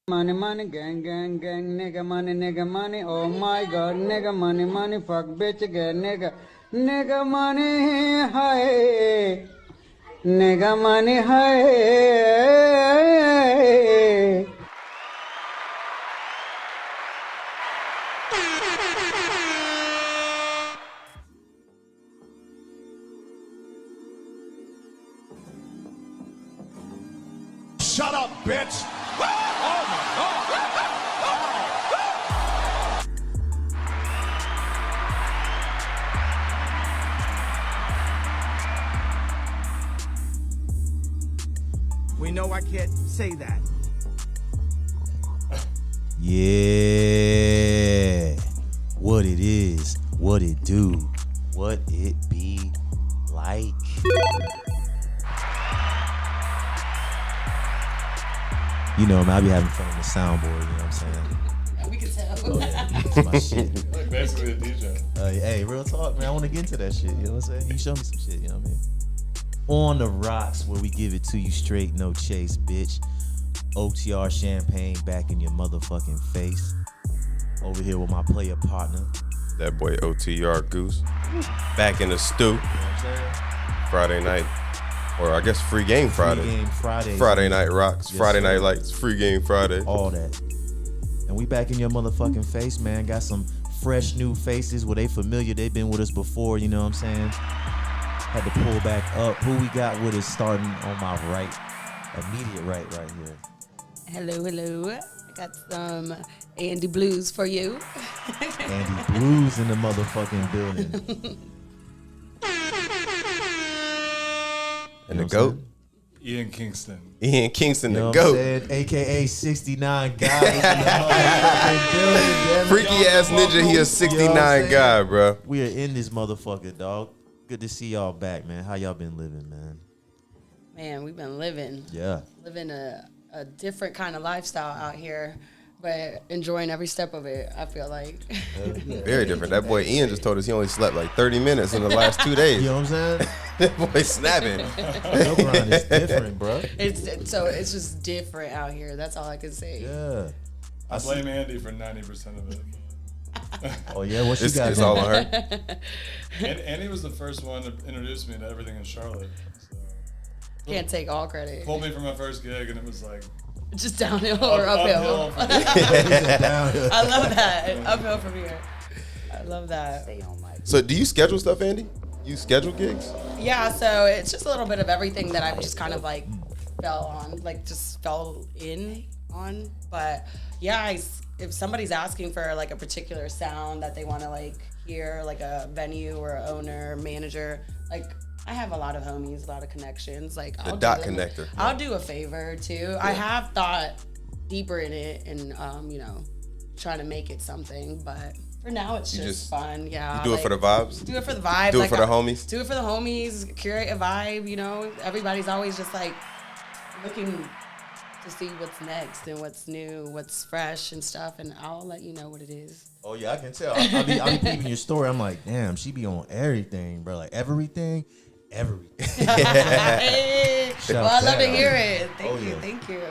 Money, money, gang, gang, gang, nigga, money, oh my god, nigga, money, fuck, bitch, again, nigga, money, hi, nigga, money, hi. Shut up, bitch! Oh my God! We know I can't say that. Yeah, what it is, what it do, what it be like. You know, man, I be having fun on the soundboard, you know what I'm saying? We can tell. Oh, yeah, it's my shit. Like basically a DJ. Hey, real talk, man, I want to get into that shit, you know what I'm saying? You show me some shit, you know what I mean? On the rocks, where we give it to you straight, no chase, bitch. OTR champagne back in your motherfucking face. Over here with my player partner. That boy OTR Goose. Back in the stew. You know what I'm saying? Friday night. Or I guess free game Friday. Free game Friday. Friday night rocks. Yes, Friday sir. night lights. Free game Friday. All that. And we back in your motherfucking face, man. Got some fresh new faces where they familiar. They've been with us before, you know what I'm saying? Had to pull back up. Who we got with us starting on my right? Immediate right here. Hello. I got some Andy Bluz for you. Andy Bluz in the motherfucking building. And the GOAT. Ian Kingston. Ian Kingston, You know the what I'm GOAT. saying? AKA 69 guys in the motherfucking building. Damn it. Freaky ass ninja, he a 69 guy, bro. We are in this motherfucker, dog. Good to see y'all back, man. How y'all been living, man? Man, we've been living Yeah. a different kind of lifestyle out here, but enjoying every step of it, I feel like. Very different. That boy Ian just told us he only slept like 30 minutes in the last 2 days. You know what I'm saying? That boy snapping. Your grind is different, bro. It's just different out here. That's all I can say. Yeah. I blame Andy for 90% of it. Oh, yeah? What you got It's going? all on her. And Andy was the first one to introduce me to everything in Charlotte. So Can't take all credit. pulled me from my first gig, and it was like Just downhill or uphill. from I love that. Uphill from here. I love that. So do you schedule stuff, Andy? You schedule gigs? Yeah, so it's just a little bit of everything that I've just kind of like fell in on. But yeah, if somebody's asking for like a particular sound that they want to like hear, like a venue or a owner, manager, like I have a lot of homies, a lot of connections. Like The dot connector. I'll do a favor too. I have thought deeper in it and trying to make it something, but for now it's just fun. Yeah. You do it for the vibes? Do it for the vibe. Do it for the homies? Do it for the homies. Curate a vibe. Everybody's always just like looking to see what's next and what's new, what's fresh and stuff. And I'll let you know what it is. Oh, yeah, I can tell. I be peeping your story. I'm like, damn, she be on everything, bro. Like, everything. Hey, well, I love to hear it. Thank you.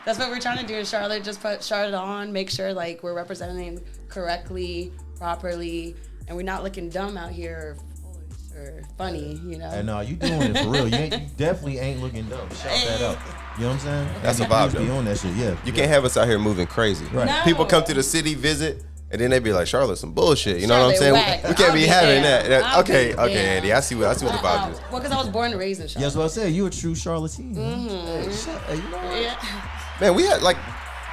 That's what we're trying to do in Charlotte. Just put Charlotte on, make sure like we're representing correctly, properly, and we're not looking dumb out here or foolish or funny, And you doing it for real. You definitely ain't looking dumb. Shout that out. You know what I'm saying? That's a Andy vibe, Bluz be though. on that shit, yeah. You can't have us out here moving crazy. Right. No. People come to the city, visit, and then they be like, Charlotte's some bullshit. You know what I'm saying? Charlotte whack. We can't I'll be be having there. that. I'll Okay, be okay, there. Andy. I see what the vibe is. Well, because I was born and raised in Yeah, Charlotte. that's what I said. You a true Charlatan. Mm-hmm. Hey, you know what? Yeah. Man, we had like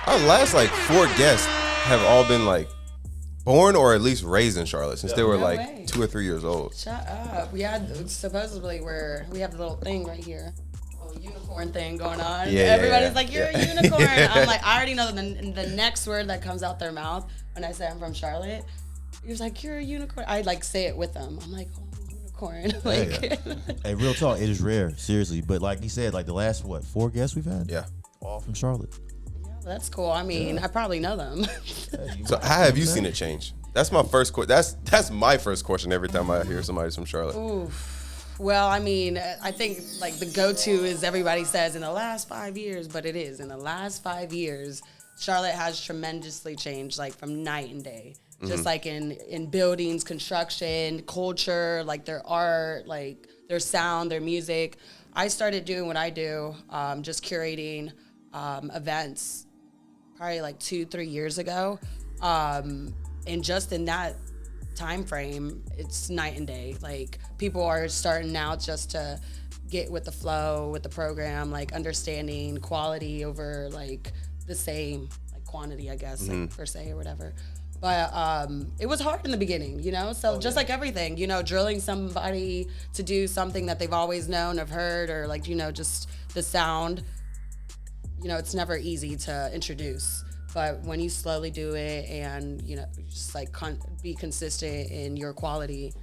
our last like 4 guests have all been like born or at least raised in Charlotte since they were No like way. 2 or 3 years old. Shut up. We had supposedly we have the little thing right here. Little unicorn thing going on. Yeah, Everybody's yeah. like, you're a unicorn. I'm like, I already know the next word that comes out their mouth when I say I'm from Charlotte. He was like, you're a unicorn. I like say it with them. I'm like, oh, I'm a unicorn. Like, Hey, real talk, it is rare, seriously. But like you said, like the last 4 guests we've had, Yeah. all from Charlotte. yeah, that's cool. I mean, I probably know them. So how have you seen it change? That's my first that's my first question every time I hear somebody's from Charlotte. Oof. Well, I mean, I think like the go-to is everybody says in the last 5 years, but it is in the last 5 years. Charlotte has tremendously changed, like from night and day. Just like in buildings, construction, culture, like their art, like their sound, their music. I started doing what I do, just curating events probably like 2-3 years ago. And just in that time frame, it's night and day. Like people are starting now just to get with the flow, with the program, like understanding quality over like the same like quantity, I guess, like, per se or whatever. But it was hard in the beginning, you know? So just like everything, you know, drilling somebody to do something that they've always known or heard, or like, you know, just the sound, you know, it's never easy to introduce. But when you slowly do it and, you know, just like be consistent in your quality,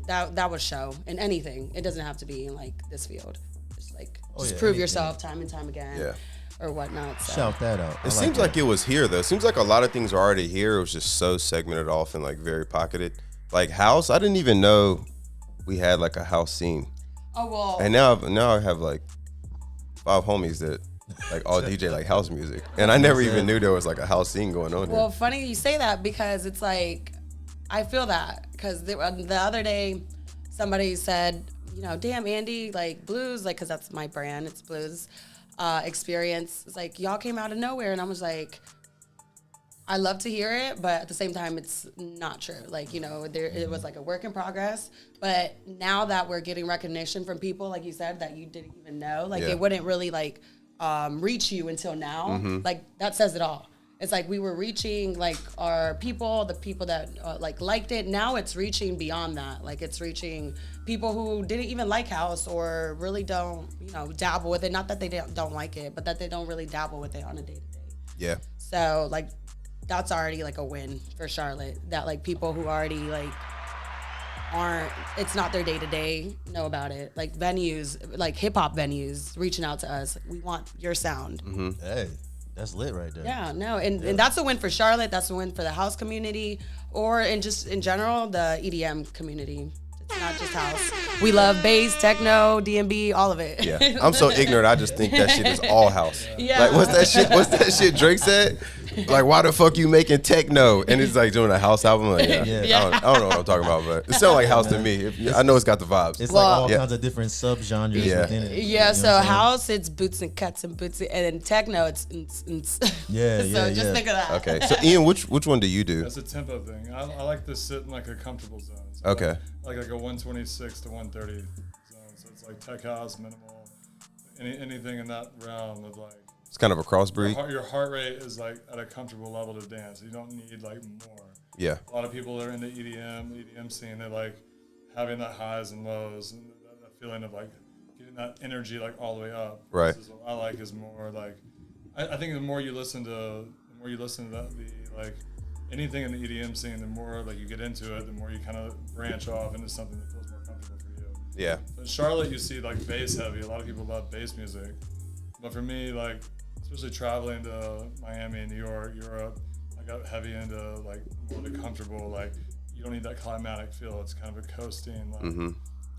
that will show in anything. It doesn't have to be in like this field. Just like, prove yourself time and time again. Yeah. Or whatnot. So. Shout that out. It seems like it was here though. It seems like a lot of things are already here. It was just so segmented off and like very pocketed. Like house, I didn't even know we had like a house scene. Oh well. And now I have like 5 homies that like all DJ like house music, and I never even knew there was like a house scene going on. Well, here. funny you say that because it's like I feel that because the other day somebody said, you know, damn Andy, like Bluz, like because that's my brand, it's Bluz. Experience. It's like y'all came out of nowhere, and I was like, I love to hear it, but at the same time, it's not true. Like, you know, it was like a work in progress. But now that we're getting recognition from people, like you said, that you didn't even know, like it wouldn't really like reach you until now. Like that says it all. It's like we were reaching like our people, the people that like liked it. Now it's reaching beyond that. Like it's reaching people who didn't even like house or really don't, you know, dabble with it. Not that they don't like it, but that they don't really dabble with it on a day to day. Yeah. So like that's already like a win for Charlotte. That like people who already like it's not their day to day know about it. Like venues, like hip hop venues reaching out to us. We want your sound. Hey, that's lit right there. Yeah, no, and that's a win for Charlotte. That's a win for the house community, or in just in general the EDM community. It's not just house. We love bass, techno, D&B, all of it. Yeah, I'm so ignorant. I just think that shit is all house. Yeah. Like what's that shit? What's that shit Drake said? Like why the fuck you making techno? And it's like doing a house album. Like I don't know what I'm talking about, but it sounds like house to me. I know it's got the vibes. It's like all kinds of different subgenres within it. Yeah, so house, it's boots and cuts and boots, and then techno, it's so just think of that. Okay, so Ian, which one do you do? That's a tempo thing. I like to sit in like a comfortable zone. So Okay. Like a 126 to 130 zone. So it's like tech house, minimal, anything in that realm of like. It's kind of a crossbreed. Your heart rate is like at a comfortable level to dance. You don't need like more. Yeah. A lot of people that are in the EDM scene, they like having that highs and lows and that feeling of like getting that energy like all the way up. Right. This is what I like is more like, I think the more you listen to that, the like anything in the EDM scene, the more like you get into it, the more you kind of branch off into something that feels more comfortable for you. Yeah. In Charlotte, you see like bass heavy. A lot of people love bass music, but for me, like especially traveling to Miami and New York, Europe, I got heavy into like more the comfortable. Like you don't need that climatic feel. It's kind of a coasting,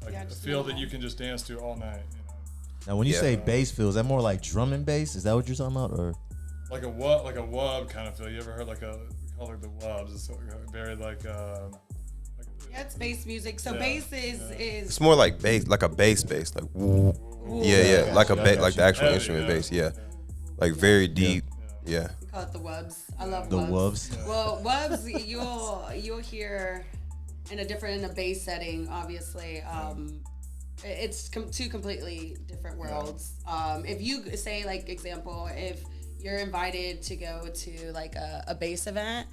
like a feel that you can just dance to all night. You know. Now, when you say bass feel, is that more like drum and bass? Is that what you're talking about, or like a wub kind of feel? You ever heard like we call it the wubs? It's very like. Yeah, it's bass music. So bass is. It's more like bass, like a bass, like woo. Yeah, like a bass, like the actual instrument bass. Yeah, like very deep. Yeah. We call it the wubs. I love the wubs. wubs? Well, wubs you'll hear in a bass setting. Obviously, it's two completely different worlds. If you say like example, if you're invited to go to like a bass event,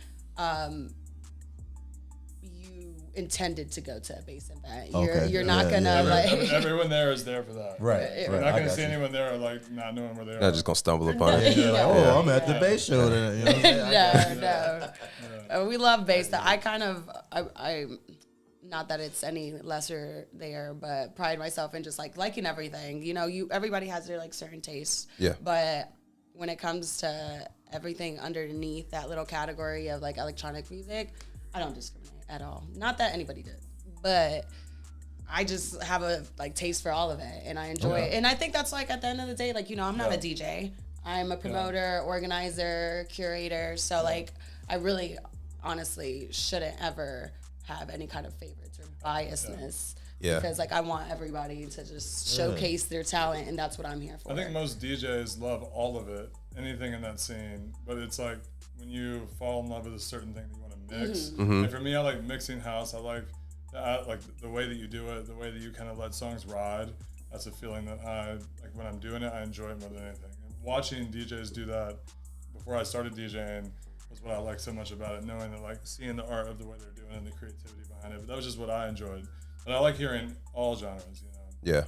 you intended to go to a bass event. You're not gonna like. Everyone there is there for that. Right. You're not gonna see anyone there like not knowing where they are. Not just gonna stumble upon it. I'm at the bass show. Then, you know what I'm saying? No. We love bass. I not that it's any lesser there, but pride myself in just like liking everything. You know, everybody has their like certain tastes. Yeah. But when it comes to everything underneath that little category of like electronic music, I don't discriminate at all. Not that anybody did, but I just have a like taste for all of it, and I enjoy it. And I think that's like at the end of the day, like, you know, I'm not a DJ. I'm a promoter, organizer, curator. So like, I really, honestly, shouldn't ever have any kind of favorites or biasness. Yeah. Because like, I want everybody to just showcase their talent, and that's what I'm here for. I think most DJs love all of it, anything in that scene. But it's like when you fall in love with a certain thing that you want to mix. And for me, I like mixing house. I like the way that you do it, the way that you kind of let songs ride. That's a feeling that I like when I'm doing it. I enjoy it more than anything. And watching DJs do that before I started DJing was what I liked so much about it. Knowing that, like, seeing the art of the way they're doing it and the creativity behind it. But that was just what I enjoyed. But I like hearing all genres, you know. Yeah.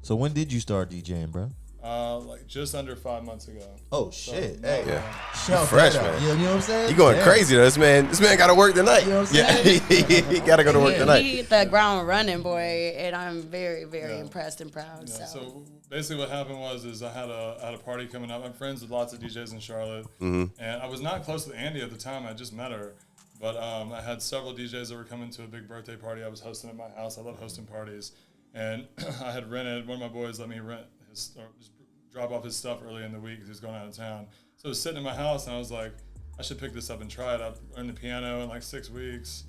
So when did you start DJing, bro? Like just under 5 months ago. Oh shit! Hey, Yeah. shout Fresh, that out. man. You know what I'm saying? You going Damn. crazy though. This man got to work tonight. You know what I'm Yeah, he got to go to work tonight. He hit the ground running, boy, and I'm very, very impressed and proud. Yeah, So. so basically what happened was I had a party coming up. I'm friends with lots of DJs in Charlotte, Mm-hmm. and I was not close with Andy at the time. I just met her, but I had several DJs that were coming to a big birthday party I was hosting at my house. I love hosting parties, and I had rented. One of my boys let me rent his or just drop off his stuff early in the week because he was going out of town. So I was sitting in my house, and I was like, I should pick this up and try it. I learned the piano in like 6 weeks.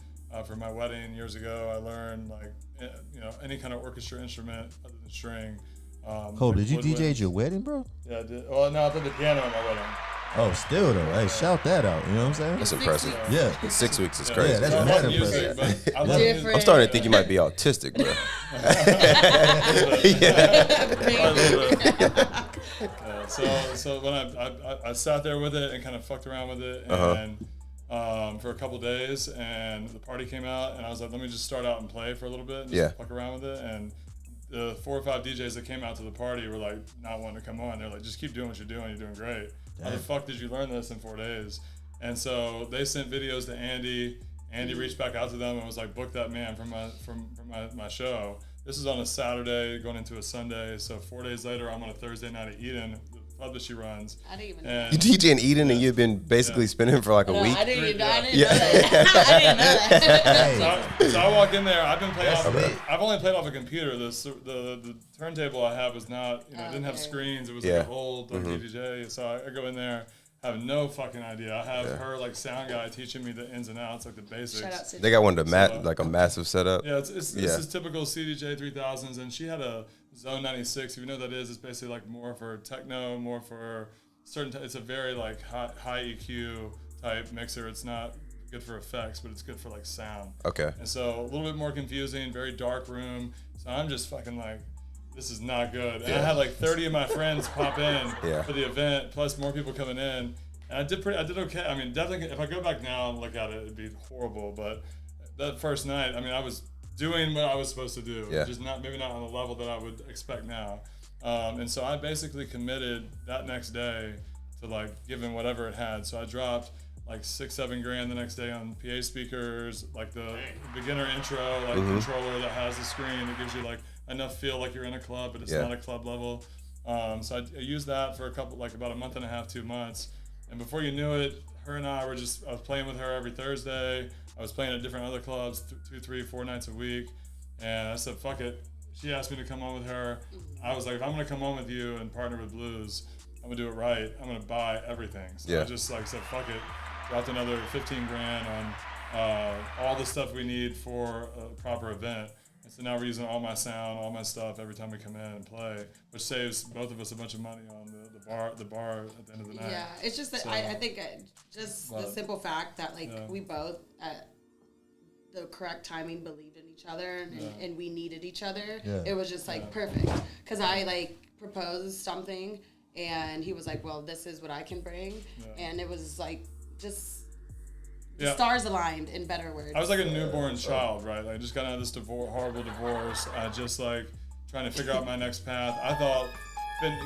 For my wedding years ago, I learned any kind of orchestra instrument other than string. Cole, did you DJ at your wedding, bro? Yeah, I did. Well, no, I played the piano at my wedding. Oh, still though. Hey, shout that out. You know what I'm saying? That's impressive. Yeah. 6 weeks is crazy. Yeah, that's So I mad love music, impressive. but I love music. I'm starting to think you might be autistic, bro. Yeah, so when I sat there with it and kind of fucked around with it and for a couple days, and the party came out, and I was like, let me just start out and play for a little bit and just fuck around with it. And the 4 or 5 DJs that came out to the party were like not wanting to come on. They're like, just keep doing what you're doing. You're doing great. How the fuck did you learn this in 4 days? And so they sent videos to Andy. Andy reached back out to them and was like, book that man from my show. This is on a Saturday going into a Sunday. So 4 days later, I'm on a Thursday night at Eden, the club that she runs. I didn't even know. And You DJ in Eden and you've been basically spinning for like a week. I didn't know that. I didn't know that. So I walk in there. I've been playing off. lit. I've only played off a computer. The turntable I have was not. It didn't have screens. It was like an old DJ. So I go in there. Have no fucking idea. I have her like sound guy teaching me the ins and outs, like the basics. Shout out to They got one of the like a massive setup. Yeah, this is typical CDJ 3000s, and she had a Zone 96. If you know what that is, it's basically like more for techno, more for certain. It's a very like high EQ type mixer. It's not good for effects, but it's good for like sound. Okay. And so a little bit more confusing, very dark room. So I'm just fucking like, this is not good. And I had like 30 of my friends pop in for the event, plus more people coming in. And I did okay. I mean, definitely, if I go back now and look at it, it'd be horrible. But that first night, I mean, I was doing what I was supposed to do, just maybe not on the level that I would expect now. And so I basically committed that next day to like giving whatever it had. So I dropped like $6-7 grand the next day on PA speakers, like the beginner intro, like controller that has the screen that gives you like enough feel like you're in a club, but it's not a club level. So I used that for about a month and a half, 2 months. And before you knew it, her and I was playing with her every Thursday. I was playing at different other clubs 2, 3, 4 nights a week. And I said, fuck it. She asked me to come on with her. I was like, if I'm going to come on with you and partner with Bluz, I'm going to do it right. I'm going to buy everything. So I just like said, fuck it. Dropped another 15 grand on all the stuff we need for a proper event. And so now we're using all my sound, all my stuff every time we come in and play, which saves both of us a bunch of money on the bar at the end of the night. Yeah, it's just that I think just the simple fact that like we both at the correct timing believed in each other and we needed each other. It was just like perfect because I like proposed something and he was like, well, this is what I can bring. And it was like just the stars aligned, in better words. I was like a newborn child, right? Like I just got out of this horrible divorce. I just like trying to figure out my next path. I thought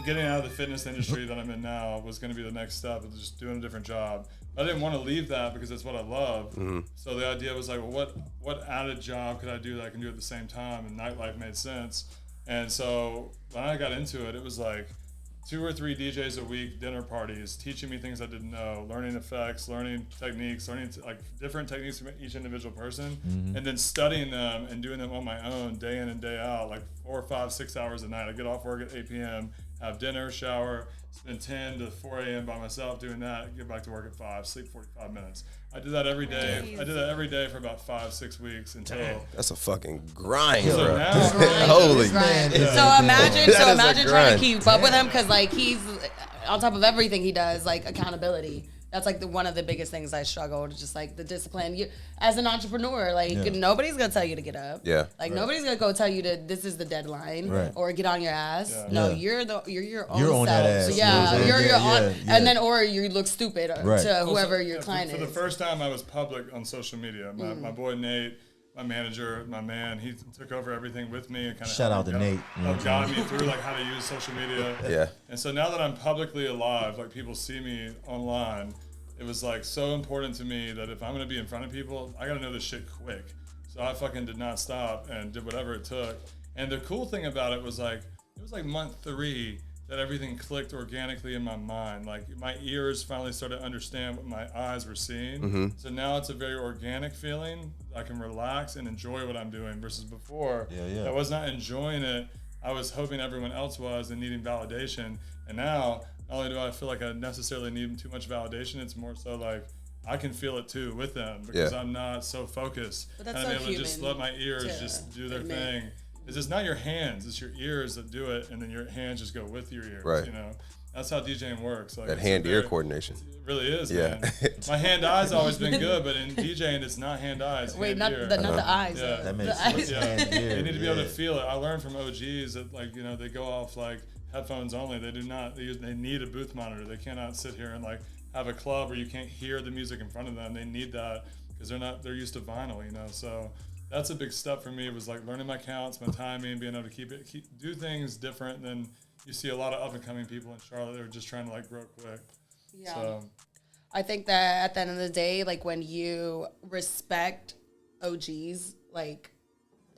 getting out of the fitness industry that I'm in now was going to be the next step of just doing a different job. I didn't want to leave that because it's what I love. So the idea was like, well, what added job could I do that I can do at the same time? And nightlife made sense. And so when I got into it, it was like 2 or 3 DJs a week, dinner parties, teaching me things I didn't know, learning effects, learning techniques, learning like different techniques from each individual person, and then studying them and doing them on my own day in and day out, like 4, 5, 6 hours a night. I get off work at 8 p.m. have dinner, shower, spend 10 to 4 a.m. by myself doing that, get back to work at 5, sleep 45 minutes. I did that every day. I did that every day for about 5-6 weeks until. That's a fucking grind, So bro. now, Holy. Right. Yeah. So imagine That is a trying to grind. keep up with him because like he's on top of everything he does, like accountability. That's like one of the biggest things I struggle with, just like the discipline. You, as an entrepreneur, like nobody's gonna tell you to get up. Yeah. Like nobody's gonna go tell you to this is the deadline or get on your ass. Yeah. No, Yeah. you're your own You're on self. that ass, So you know what I'm saying? you're Yeah, on, yeah. and then or you look stupid Right. to whoever Also, your client for is. the first time I was public on social media. My boy Nate, my manager, my man, he took over everything with me and kind of Shout out to Nate, you know what I'm guide me through like how to use social media. Yeah. And so now that I'm publicly alive, like people see me online, it was like so important to me that if I'm gonna be in front of people, I gotta know this shit quick. So I fucking did not stop and did whatever it took. And the cool thing about it was month 3 that everything clicked organically in my mind. Like my ears finally started to understand what my eyes were seeing. So now it's a very organic feeling. I can relax and enjoy what I'm doing versus before. I was not enjoying it. I was hoping everyone else was and needing validation. And now, not only do I feel like I necessarily need too much validation, it's more so like I can feel it too with them because I'm not so focused. But that's and I'm so able to just human let my ears to just do their admit. thing. It's not your hands, it's your ears that do it, and then your hands just go with your ears. Right. You know, that's how DJing works. Like That it's a hand-ear very- coordination. It really is. Yeah. Man. My hand-eye's always been good, but in DJing, it's not hand-eyes. Wait, not hand-ear. not the eyes. Yeah. That makes The eyes. sense. Yeah. You need to be able to feel it. I learned from OGs that like, you know, they go off like headphones only. They do not, they need a booth monitor. They cannot sit here and like have a club where you can't hear the music in front of them. They need that because they're used to vinyl, you know? So that's a big step for me was like learning my counts, my timing, being able to do things different than you see a lot of up and coming people in Charlotte. They're just trying to like grow quick. Yeah. So I think that at the end of the day, like when you respect OGs, like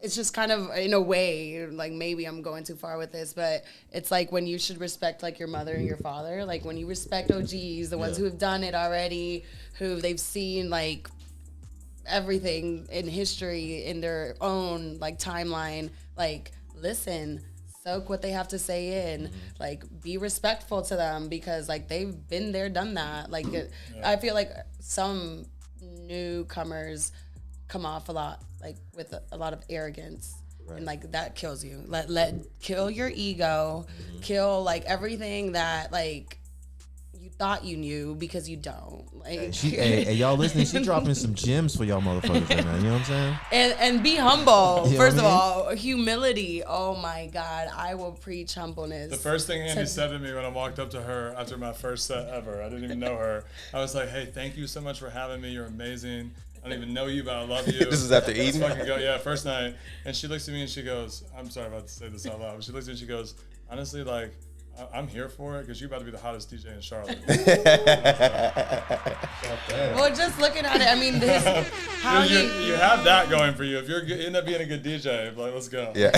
it's just kind of in a way, like maybe I'm going too far with this, but it's like when you should respect like your mother and your father, like when you respect OGs, the ones who have done it already, who they've seen like everything in history in their own like timeline, like listen, soak what they have to say in, like be respectful to them because like they've been there, done that. Like I feel like some newcomers come off a lot like with a lot of arrogance. And like that kills you. Let kill your ego, kill like everything that like you thought you knew because you don't. Like Hey, y'all listening? She dropping some gems for y'all motherfuckers right now. You know what I'm saying? and be humble. You know First what of I all, humility. Oh my God, I will preach humbleness. the first thing Andy said to me when I walked up to her after my first set ever, I didn't even know her. I was like, hey, thank you so much for having me. You're amazing. I don't even know you, but I love you. This is after Let's eating? fucking go. Yeah, first night. And she looks at me and she goes, I'm sorry about to say this out loud, but she looks at me and she goes, honestly, like, I'm here for it because you're about to be the hottest DJ in Charlotte. Well, just looking at it, I mean, this how you have that going for you. If you end up being a good DJ, like, let's go. Yeah.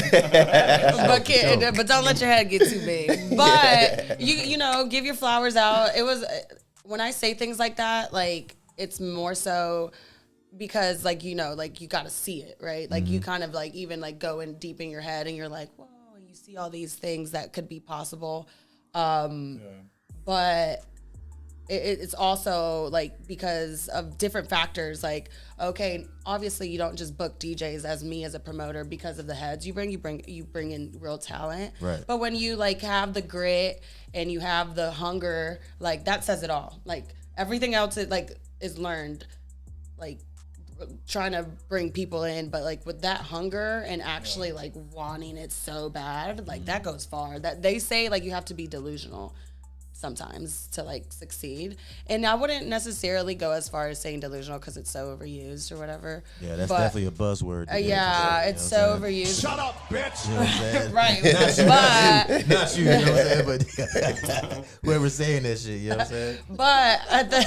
but don't let your head get too big. But you know, give your flowers out. It was when I say things like that, like it's more so because like you know, like you got to see it, right? Like you kind of like even like go in deep in your head, and you're like, whoa, and you see all these things that could be possible. But it's also like because of different factors. Like, okay, obviously you don't just book DJs as me as a promoter because of the heads you bring in real talent. Right. But when you like have the grit and you have the hunger, like that says it all. Like everything else is learned. Like trying to bring people in, but like with that hunger and actually like wanting it so bad, like that goes far. That they say like you have to be delusional sometimes to like succeed, and I wouldn't necessarily go as far as saying delusional because it's so overused or whatever. Yeah, that's But, definitely a buzzword. yeah, it's so overused. Shut up, bitch. You know what I'm saying? Right, but Not you, you know what I'm saying? But whoever's saying that shit, you know what I'm saying? but at the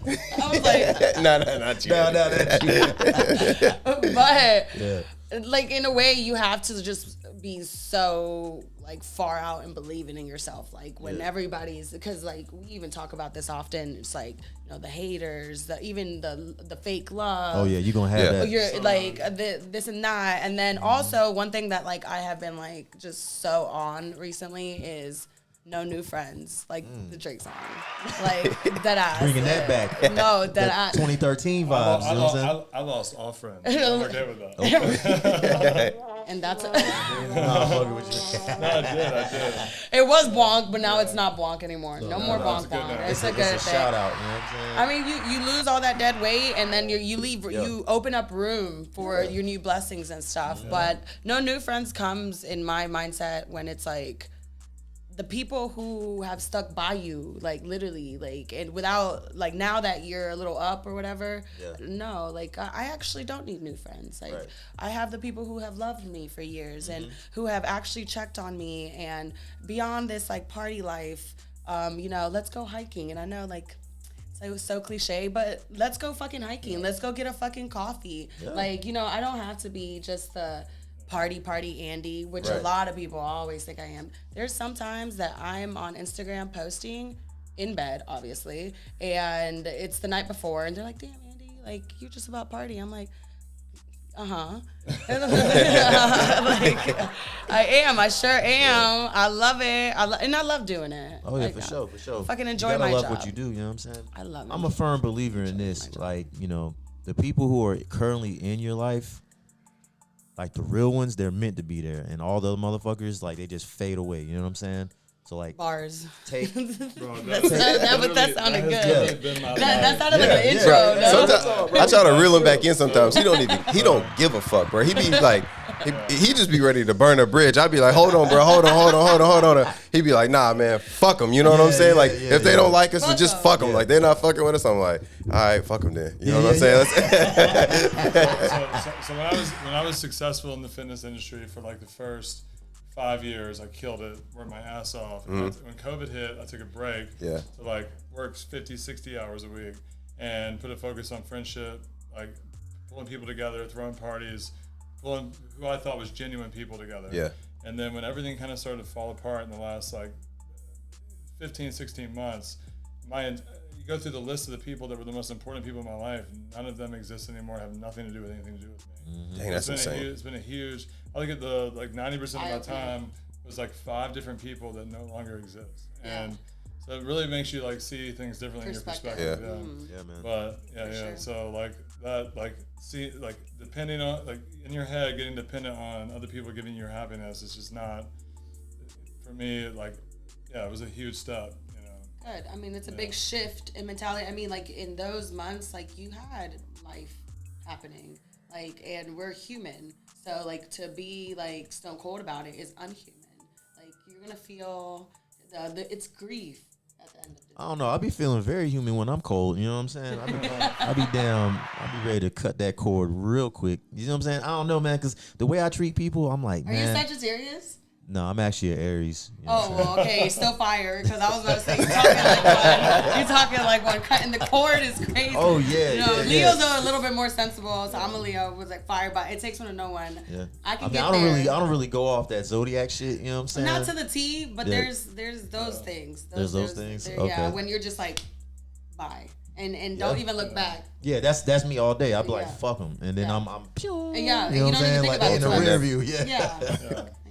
I was like, No, not you. No, that's you. but Yeah. like in a way you have to just be so like far out and believing in yourself, like when everybody's, because like we even talk about this often, it's like, you know, the haters, even the fake love. Oh yeah, you gonna have that. You're like this and that. And then also one thing that like I have been like just so on recently is no new friends, like the Drake song, like that ass. Bringing that back. No, that 2013 vibes. You know what I'm saying? I lost all friends. I'm okay with that. and that's No, I did. it was Bonk, but now it's not Bonk anymore. No more Bonk good Bonk. now. It's a good It's a thing. shout out. You know what I'm saying? I mean, you lose all that dead weight, and then you leave. You open up room for your new blessings and stuff. But no new friends comes in my mindset when it's like the people who have stuck by you, like literally, like, and without, like, now that you're a little up or whatever, no, like, I actually don't need new friends. Like, I have the people who have loved me for years and who have actually checked on me, and beyond this, like, party life, you know, let's go hiking. And I know, like, it was so cliche, but let's go fucking hiking. Let's go get a fucking coffee. Like, you know, I don't have to be just the party Andy, which a lot of people always think I am. There's sometimes that I'm on Instagram posting in bed, obviously, and it's the night before, and they're like, damn, Andy, like, you're just about party. I'm like, like, I am. I sure am. I love it. And I love doing it. Oh yeah, like, for sure. Fucking enjoy you gotta my love job. what you do. You know what I'm saying? I love it. I'm a firm believer in this. Like, you know, the people who are currently in your life, like the real ones, they're meant to be there, and all the other motherfuckers, like, they just fade away. You know what I'm saying? So like, bars. take. Bro, that sounded good. That sounded like an intro. Bro, No? sometimes I try to reel him back in. Sometimes he don't give a fuck, bro. He be like, he just be ready to burn a bridge. I'd be like, hold on, bro, hold on. He'd be like, nah, man, fuck them. You know what I'm saying? Like, if they don't like us, then just fuck them. Like, they're not fucking with us. I'm like, all right, fuck them then. You know what I'm saying? So when I was successful in the fitness industry for like the first 5 years, I killed it, worked my ass off. When COVID hit, I took a break. Yeah. So like worked 50, 60 hours a week and put a focus on friendship, like pulling people together, throwing parties, pulling who I thought was genuine people together. Yeah. And then when everything kind of started to fall apart in the last like 15, 16 months, you go through the list of the people that were the most important people in my life, none of them exist anymore, have nothing to do with anything to do with me. Dang, that's insane. It's been a huge, I look at the, like 90% of my time was like 5 different people that no longer exist. And so it really makes you like see things differently in your perspective. Yeah, man. But sure. So like that, like see, like depending on, like in your head, getting dependent on other people giving you your happiness is just not, for me, like, it was a huge step. Good. I mean, it's a big shift in mentality. I mean, like, in those months, like, you had life happening, like, and we're human. So, like, to be, like, stone cold about it is unhuman. Like, you're going to feel, it's grief at the end of the day. I don't know. I be feeling very human when I'm cold. You know what I'm saying? I be down. I be ready to cut that cord real quick. You know what I'm saying? I don't know, man, because the way I treat people, I'm like, Are man. you Sagittarius? No, I'm actually an Aries. You know Well, okay, still fire, because I was about to say, you're talking like one, cutting the cord is crazy. Oh, yeah, You know, yeah, Leos yeah. are a little bit more sensible, so I'm a Leo, was like fire, but it takes one to know one. Yeah. I can mean, get I don't there. really, I don't really go off that zodiac shit. You know what I'm saying? Not to the T, but Yeah. there's those things. There's those things? Yeah, Okay. when you're just like, bye, and don't even look back. Yeah, that's me all day. I be like, Yeah. fuck them, and then Yeah. I'm pew. And yeah, You know you what I'm don't even saying? think Like about in it the twice. rear view. Yeah.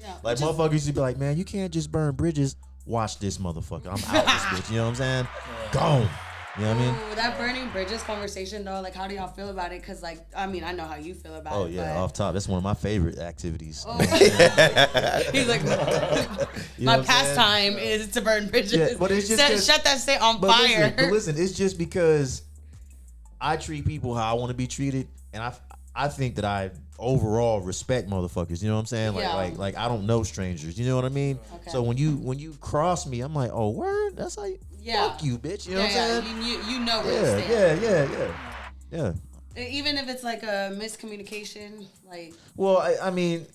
Yeah. Like motherfuckers used to be like, man, you can't just burn bridges. Watch this motherfucker. I'm out this bitch. You know what I'm saying? Gone. You know what I mean? Ooh, that burning bridges conversation though, like how do y'all feel about it? Cause like, I mean, I know how you feel about it. Oh yeah, off top. That's one of my favorite activities. Oh. He's like, You know my what I'm pastime is to burn bridges. Yeah, but it's just 'cause- Shut that shit on But fire. listen, it's just because I treat people how I want to be treated, and I think that I overall respect motherfuckers. You know what I'm saying? Like Yeah. like I don't know strangers. You know what I mean? Okay. So when you cross me, I'm like, oh word, that's how you. Yeah. Fuck you, bitch. You know what I'm saying? You know where to stand. Yeah. Even if it's like a miscommunication, like Well, I mean,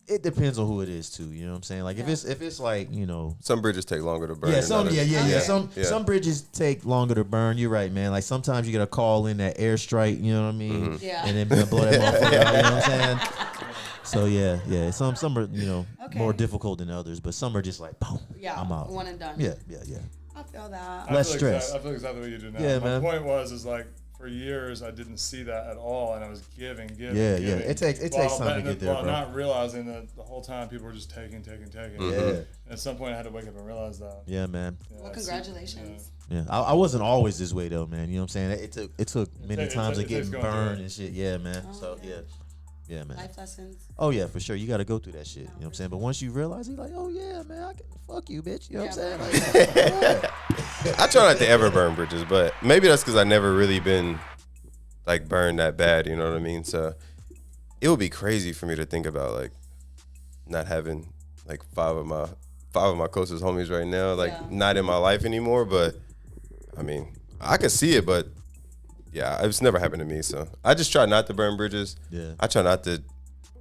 it depends on who it is too. You know what I'm saying? Like if it's like, you know, Some bridges take longer to burn. yeah, than some others. yeah. Some bridges take longer to burn. You're right, man. Like sometimes you gotta call in that airstrike. You know what I mean? Yeah. And then blow that motherfucker out. You know what I'm saying? So yeah. Some are Okay. more difficult than others, but some are just like boom. Yeah, I'm out. one and done. Yeah. I feel that. Less I feel stress. I feel exactly what you do now. Yeah, My man. point is like for years I didn't see that at all, and I was giving. Yeah. giving. It takes time to get there, while bro. not realizing that the whole time people were just taking. Yeah. And at some point I had to wake up and realize that. Yeah, man. Yeah, Well, I see- congratulations. Yeah, I wasn't always this way though, man. You know what I'm saying? It took many times of it getting takes going through burned it. and shit. Yeah, man. So yeah, man. Life lessons. Oh yeah, for sure. You got to go through that shit. You know what I'm saying? But once you realize, you're like, oh yeah, man, I can fuck you, bitch. You know what I'm saying? Like, I try not to ever burn bridges, but maybe that's because I never really been like burned that bad. You know what I mean? So it would be crazy for me to think about like not having like five of my closest homies right now, like not in my life anymore. But I mean, I could see it, but yeah, it's never happened to me. So I just try not to burn bridges. Yeah. I try not to.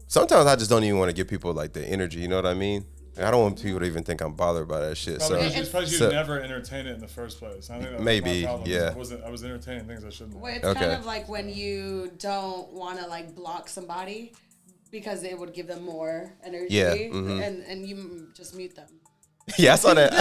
Sometimes I just don't even want to give people like the energy. You know what I mean? Like, I don't want people to even think I'm bothered by that shit. Probably So because you never entertain it in the first place. I think that was Maybe, my problem. yeah. I was entertaining things I shouldn't have. Well, it's Okay. kind of like when you don't want to like block somebody because it would give them more energy. Yeah, And you just mute them. yeah, I saw that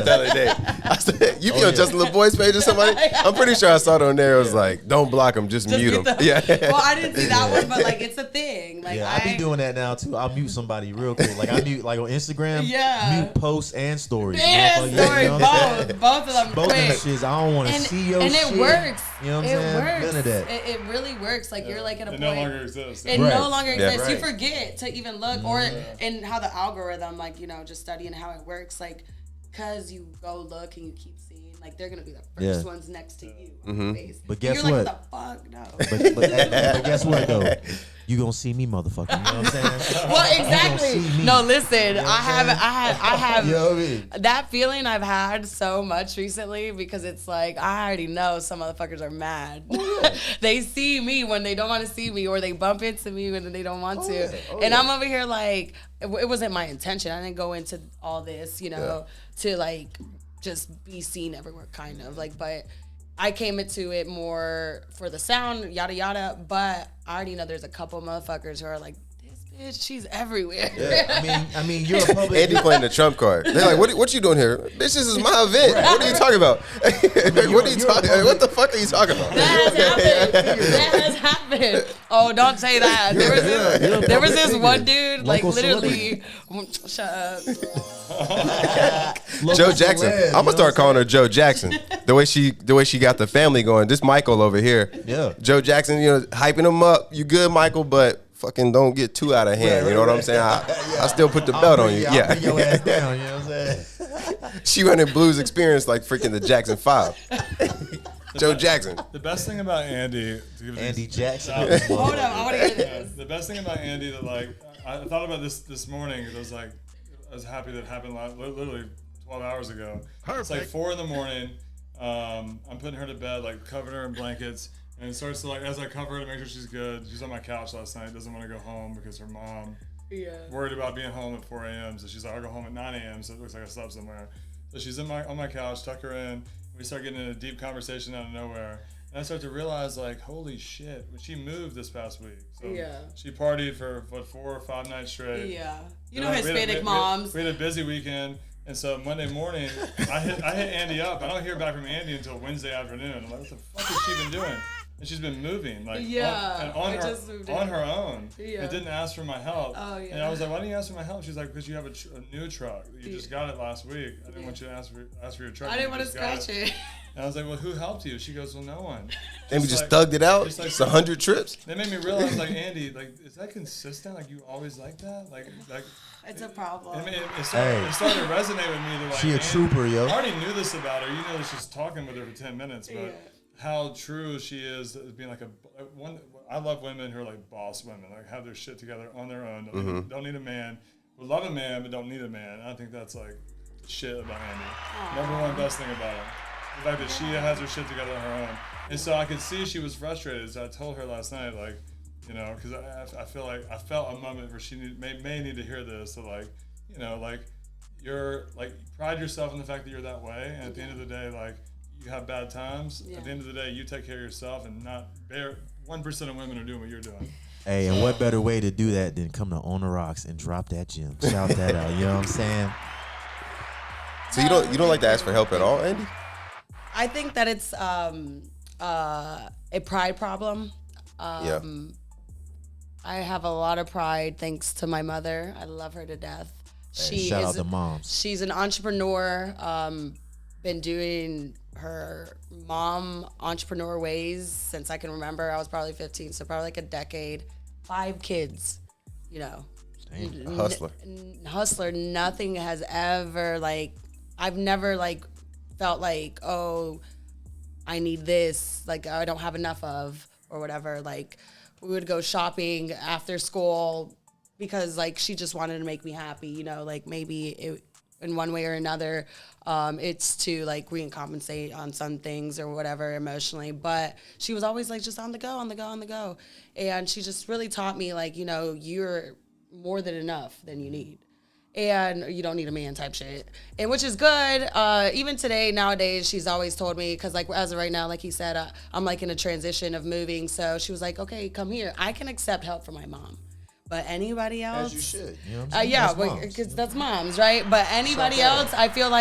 the other day. I said, you be on Justin LeBoy's page or somebody? I'm pretty sure I saw it on there. It was like, don't block him, just mute him. Yeah. Well, I didn't see that one, but like it's a thing. Like yeah, I be doing that now too. I'll mute somebody real quick. Like I mute like on Instagram. Yeah. Mute posts and stories. Yeah, Motherfucker, story, you know what I'm saying? both of them Both of them quick. shits. I don't want to see your and shit. it works. You know what I'm it saying? works. None of that. It really works. Like you're like at a It point. no longer exists. It Right. no longer Yeah. exists. You Right. forget to even look, or in how the algorithm, like just studying how it works, like because you go look and you keep seeing, like they're gonna be the first ones next to you on the face. But And guess you're what? Like, what the fuck? No. But guess what though? You gonna see me, motherfucker. You know what I'm saying? Well, see exactly. me. No, listen. know what I have You know what I mean? that feeling I've had so much recently because it's like I already know some motherfuckers are mad. They see me when they don't want to see me, or they bump into me when they don't want to. And I'm over here like it wasn't my intention. I didn't go into all this, to like just be seen everywhere, kind of like, but. I came into it more for the sound, yada yada, but I already know there's a couple motherfuckers who are like, this bitch, she's everywhere. Yeah. I mean, you're a public. Andy playing the trump card. They're like, what you doing here? Bitch, this is my event. What are you talking about? What are you talking? What the fuck are you talking about? That has happened. That has happened. Oh, don't say that. There was this one dude, like Local literally. Shut up. Joe Jackson. I'm gonna start calling her Joe Jackson. The way she got the family going. This Michael over here. Yeah. Joe Jackson, hyping him up. You good, Michael? But fucking don't get too out of hand. You know what I'm saying? I still put the belt on you. I'll Yeah. bring your ass down. You know what I'm saying? She running Bluz experience like freaking the Jackson 5. Joe Jackson. The best thing about Andy, to give Andy Jackson. Hold on, I want to hear this. the best thing about Andy that like I thought about this morning. It was like I was happy that it happened literally 12 hours ago. It's like 4 a.m. I'm putting her to bed, like covering her in blankets, and it starts to like as I cover her to make sure she's good. She's on my couch last night. Doesn't want to go home because her mom worried about being home at 4 a.m. So she's like, I'll go home at 9 a.m. So it looks like I slept somewhere. So she's on my couch, tuck her in. We start getting in a deep conversation out of nowhere. And I start to realize, like, holy shit, when she moved this past week. So she partied for, 4 or 5 nights straight. Yeah. You And know Hispanic moms. We had a busy weekend. And so Monday morning, I hit Andy up. I don't hear back from Andy until Wednesday afternoon. I'm like, what the fuck has she been doing? And she's been moving, like, on her own. Yeah. And didn't ask for my help. Oh, yeah. And I was like, why didn't you ask for my help? She's like, because you have a new truck. You just got it last week. I didn't want you to ask for your truck. I didn't want to scratch it. And I was like, well, who helped you? She goes, well, no one. And we just thugged it out. Just like- It's 100 trips. They made me realize, like, Andy, like, is that consistent? Like, you always like that? Like It's a problem. I mean, it started to resonate with me. That, like, She a Andy- trooper, yo. I already knew this about her. You know, this just talking with her for 10 minutes, but how true she is as being like one. I love women who are like boss women, like have their shit together on their own. Don't need a man. Would love a man, but don't need a man. I think that's like shit about Andy. Number one best thing about her. The fact that she has her shit together on her own. And so I could see she was frustrated. So I told her last night, like, because I feel like I felt a moment where she may need to hear this. So like, like you're like pride yourself in the fact that you're that way. And at the end of the day, like you have bad times. At the end of the day, you take care of yourself and not bear. 1% of women are doing what you're doing. Hey, and what better way to do that than come to On the Rocks and drop that gem? Shout that out. You know what I'm saying? So you don't like to ask for help at all, Andy? I think that it's a pride problem. Yeah. I have a lot of pride thanks to my mother. I love her to death. Hey, shout out to moms. She's an entrepreneur. Been doing her mom entrepreneur ways since I can remember. I was probably 15, so probably like a decade. 5 kids, you know. A hustler. Hustler. Nothing has ever I've never felt like, oh, I need this, like I don't have enough of or whatever. Like we would go shopping after school because she just wanted to make me happy, you know, maybe in one way or another, it's to recompensate on some things or whatever emotionally. But she was always just on the go. And she just really taught me you know, you're more than enough than you need. And you don't need a man type shit. And which is good. Even today, nowadays, she's always told me, because as of right now, like he said, I'm in a transition of moving. So she was like, okay, come here. I can accept help from my mom. But anybody else? As you should. You know what I'm saying? Yeah, because that's moms, right? But anybody else, I feel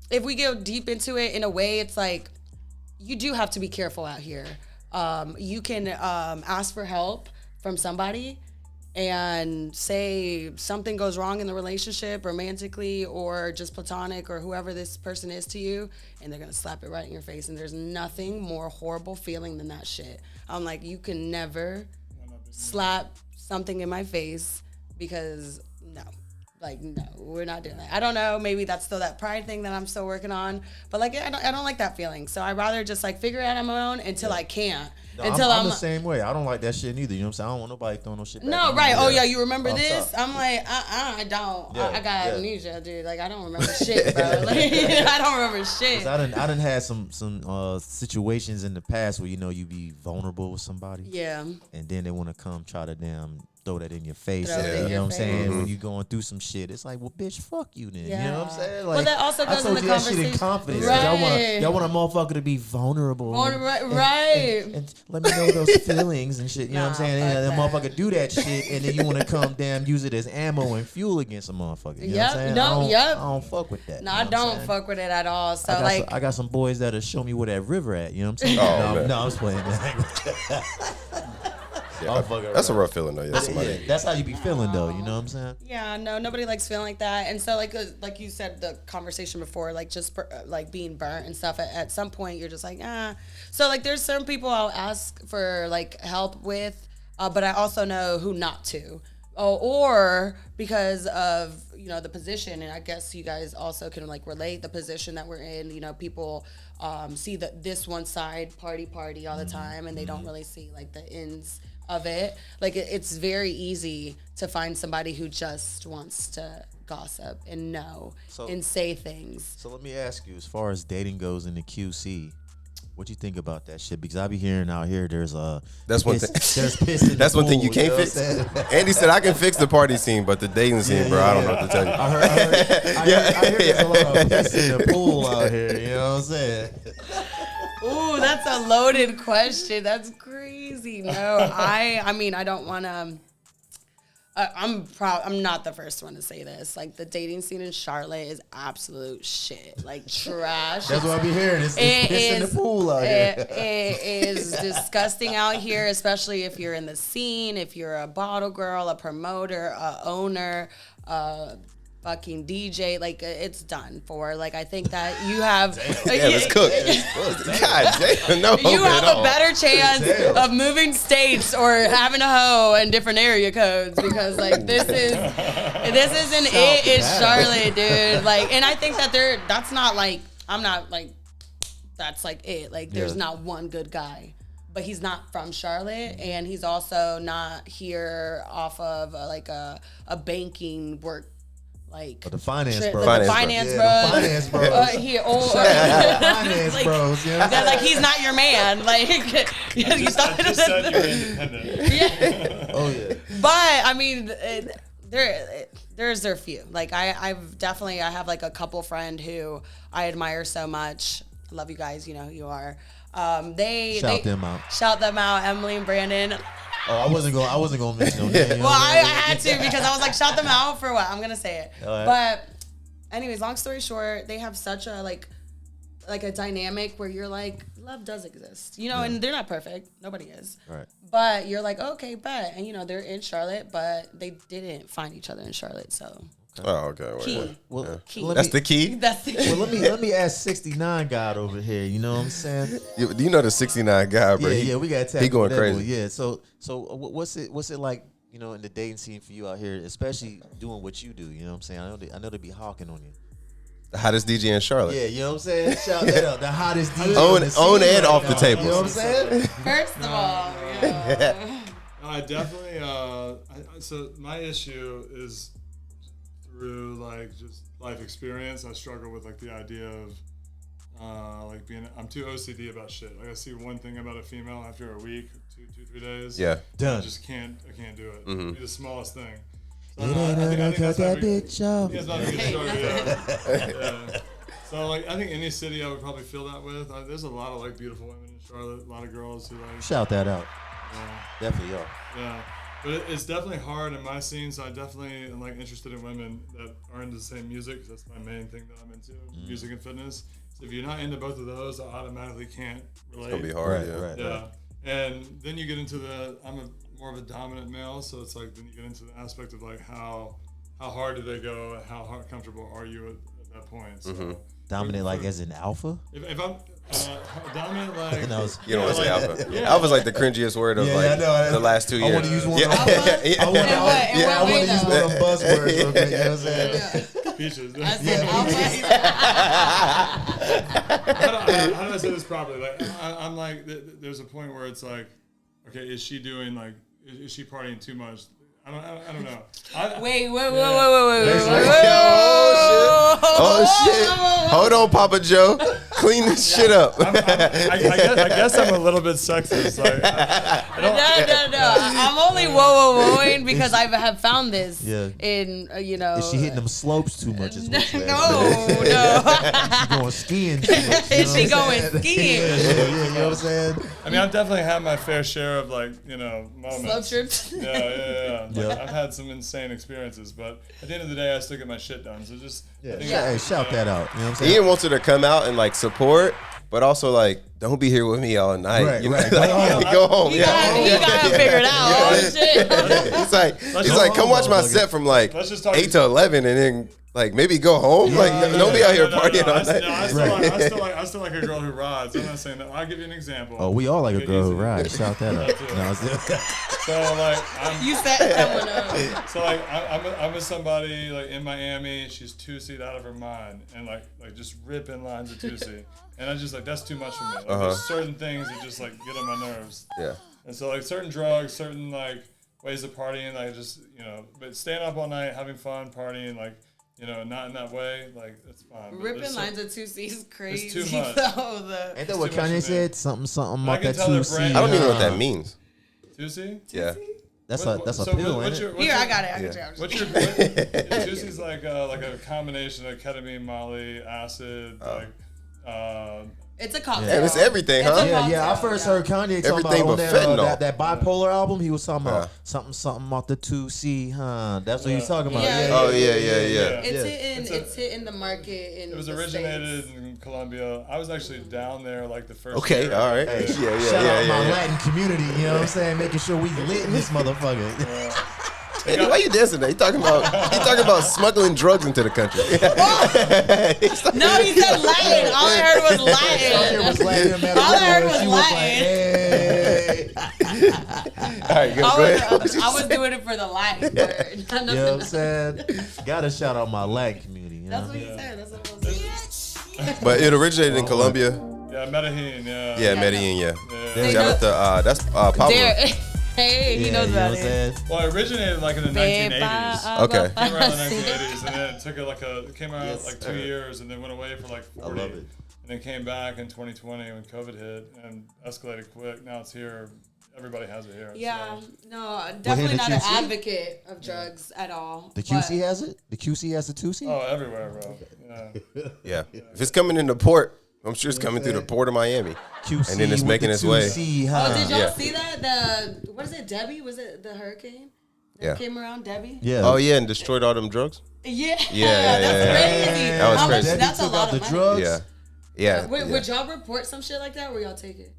if we go deep into it in a way, it's you do have to be careful out here. You can ask for help from somebody and say something goes wrong in the relationship romantically or just platonic or whoever this person is to you, and they're going to slap it right in your face. And there's nothing more horrible feeling than that shit. I'm you can never slap something in my face because no, we're not doing that. I don't know, maybe that's still that pride thing that I'm still working on, but I don't like that feeling. So I'd rather just figure it out on my own until I can't. No, I'm the same way. I don't like that shit neither. You know what I'm saying? I don't want nobody throwing no shit back. No, right. Oh, yeah, you remember Off this? top. I'm I don't. Yeah, I got yeah. amnesia, dude. I don't remember shit, bro. I don't remember shit. I done had some situations in the past where, you know, you be vulnerable with somebody. Yeah. And then they want to come try to throw that in your face. Throw it in You know your what I'm saying? face. When you going through some shit, it's well, bitch, fuck you then. Yeah. You know what I'm saying? Well, that also goes I told in the you that shit in conversation. confidence. Right. Y'all want a motherfucker to be vulnerable. Right. And let me know those feelings and shit. You know what I'm saying? fuck And that that. motherfucker do that shit, and then you want to come use it as ammo and fuel against a motherfucker. You know what I'm saying? I don't fuck with that. No, you know I what I'm don't saying? fuck with it at all. So I got some boys that'll show me where that river at. You know what I'm saying? Oh, no, man. I was playing Yeah, that's a rough feeling though. Yeah, somebody. That's how you be feeling though. You know what I'm saying? yeah, no, nobody likes feeling like that. And so like you said, the conversation before, just being burnt and stuff. At some point, you're just So there's certain people I'll ask for help with, but I also know who not to. Or because of the position, and I guess you guys also can relate the position that we're in. You know, people see this one side party all the time, and they don't really see the ins of it. It's very easy to find somebody who just wants to gossip and and say things. So let me ask you, as far as dating goes in the QC, what you think about that shit? Because I be hearing out here there's That's one thing. There's piss in That's the one thing you pool, can't know what fix. I'm saying? Andy said I can fix the party scene, but the dating scene, bro, I don't know what to tell you. I heard there's a lot of piss in the pool out here. You know what I'm saying? Ooh, that's a loaded question. That's crazy. No, I mean, I don't want to. I'm not the first one to say this. The dating scene in Charlotte is absolute shit. Trash. That's what I be hearing. It's piss in the pool out here. It is disgusting out here, especially if you're in the scene, if you're a bottle girl, a promoter, a owner, fucking DJ, it's done for. I think that you have It's cooked. God damn, no. you have at all. a better chance of moving states or having a hoe in different area codes because this isn't it. It's Charlotte, dude. And I think that that's not I'm not that's it. There's not one good guy. But he's not from Charlotte, and he's also not here off of a banking work. The finance bros. The finance bros. Yeah, the finance bros. Finance bros. You know? They're he's not your man. You stop. I just said you're independent. Yeah. Oh yeah. But I mean, there's a few. I have a couple friend who I admire so much. I love you guys. You know who you are. Shout them out. Shout them out, Emily and Brandon. Oh, I wasn't gonna mention them. Well, I had to because I was like, shout them out for what? I'm gonna say it. All right. But anyways, long story short, they have such a like a dynamic where you're like, love does exist, you know, and they're not perfect. Nobody is. Right. But you're like, okay, bet. And you know, they're in Charlotte, but they didn't find each other in Charlotte, so. Oh, okay. Wait, Key. wait. Well, Key. let That's me- the key. That's the key. Well, let me ask 69 God over here. You know what I'm saying? You know the 69 guy, bro. Yeah, we got to he going that crazy. one. Yeah. So what's it like? You know, in the dating scene for you out here, especially doing what you do. You know what I'm saying? I know they be hawking on you. The hottest DJ in Charlotte. Yeah, you know what I'm saying? Shout that out. The hottest DJ. Own- on the scene own and right off the now. table. You know what I'm saying? First of all, yeah. I definitely. So my issue is through like just life experience. I struggle with like the idea of like being. I'm too OCD about shit. Like I see one thing about a female after a week, 3 days. Yeah. Done. I just can't. I can't do it. Mm-hmm. Be the smallest thing. So, It ain't I think gonna cut that's that every- bitch off. Yeah, it's not a good story. Yeah. So like I think any city I would probably feel that with. There's a lot of like beautiful women in Charlotte. A lot of girls who like. Shout that out. Yeah. Definitely are. Yeah, but it's definitely hard in my scene. So I definitely am like interested in women that are into the same music. 'Cause that's my main thing that I'm into, music and fitness. So if you're not into both of those, I automatically can't relate. It's gonna be hard. Right. Yeah, and then you get into I'm more of a dominant male, so it's like then you get into the aspect of like how hard do they go, and how comfortable are you at that point. So Dominant, like as in alpha? if I'm dominant, like No, it's- You don't want to say like- alpha. yeah. Alpha's like the cringiest word of Yeah, like I know. the last 2 years. I want to use one. Yeah. Of them. I want In what way, to use though? one of them buzzwords real quick. You know what I'm saying? Peaches. I said How do I say this properly? Like, I'm like, there's a point where it's like, okay, is she doing like, is she partying too much? I don't know. Wait. Oh shit! Hold on, Papa Joe. Clean this shit up. I guess I'm a little bit sexist. Like, I don't, No. I'm only whoa-ing because I have found this Yeah. in, you know. Is she hitting them slopes too much? Is what you're No. She going skiing too much. You Is she know what I'm going saying? skiing? Yeah, you know what I'm saying? I mean, I've definitely had my fair share of like, moments. Slope trips. Yeah. Like, Yeah. I've had some insane experiences, but at the end of the day, I still get my shit done. So just, I think Hey, shout that out. You know what I'm saying? Ian wants her to come out and like support, but also like don't be here with me all night. Right, you know? right. Like, go home. You gotta figure it out. Oh, shit. He's like, come watch my set from like Let's just talk- 8 to 11, and then like maybe go home. Like don't be out here partying all night. I still like a girl who rides. I'm not saying that. I'll give you an example. Oh, we all like a Okay, girl who easy. rides. Shout that out. too. No, it's- So like, You set someone up. So like I'm with somebody like in Miami. She's 2C out of her mind, and like just ripping lines of 2C, and I just like that's too much for me. Like, there's certain things that just like get on my nerves. Yeah. And so like certain drugs, certain like ways of partying, like just but staying up all night, having fun, partying, like not in that way, like that's fine. But Ripping there's lines of 2C is crazy. too much. Though, Ain't that what too much Kanye for me. said? Something I about can that tell their 2C. brain- I don't even know what that means. 2C. Yeah. That's a So pill, what's ain't your, it? what's Here, your, I got it. I got Yeah. you. What's your 2C's like a combination of ketamine, Molly, acid, It's a cocktail. Damn, it's everything, It's huh? a Yeah, I cocktail, first yeah. heard Kanye talking Everything about on but that, fentanyl. that bipolar album. He was talking about Yeah. something off the 2C, huh? That's what he was talking about. Yeah. Yeah. Oh yeah. It's Yeah. hitting the market in It was the originated States. in Colombia. I was actually down there like the first Okay. year. All right. Hey, Yeah. shout out my Yeah. Latin community, you know what I'm saying? Making sure we lit in this motherfucker. Hey, why you dancing there? He talking about smuggling drugs into the country. No, he said Latin. All I heard was Latin. It was Latin, man. All I heard was She was like, Latin. All hey. right, go ahead. I was doing it for the Latin word. You know what I'm saying? Gotta shout out my Latin community. You know? That's what he said. That's what I was saying. But it originated in Colombia. Yeah, Medellin. Yeah. Yeah, Medellin. Yeah. Yeah. Shout out to that's Pablo. Dare. Hey, he Yeah, knows you know about what I'm it. saying? Well, it originated like in the 1980s. Okay. It came around in the 1980s, and then it took it came out like 2 years, and then went away for like 40. love it. And then came back in 2020 when COVID hit and escalated quick. Now it's here. Everybody has it here. Yeah, So. no, definitely the not an QC? advocate of drugs at all. The but- QC has it? The QC has the 2C? Oh, everywhere, bro. Yeah. Yeah. If it's coming into port, I'm sure it's coming through the port of Miami. QC And then it's with making the its way. 2C, Oh, huh? did y'all Yeah. see that? What is it, Debbie? Was it the hurricane that Yeah. came around, Debbie? Yeah. Oh, yeah, and destroyed all them drugs? Yeah. Yeah, That's crazy. That was How much- crazy. Debbie That's a took lot out of the money. drugs. Yeah. Yeah. Would y'all report some shit like that, or y'all take it?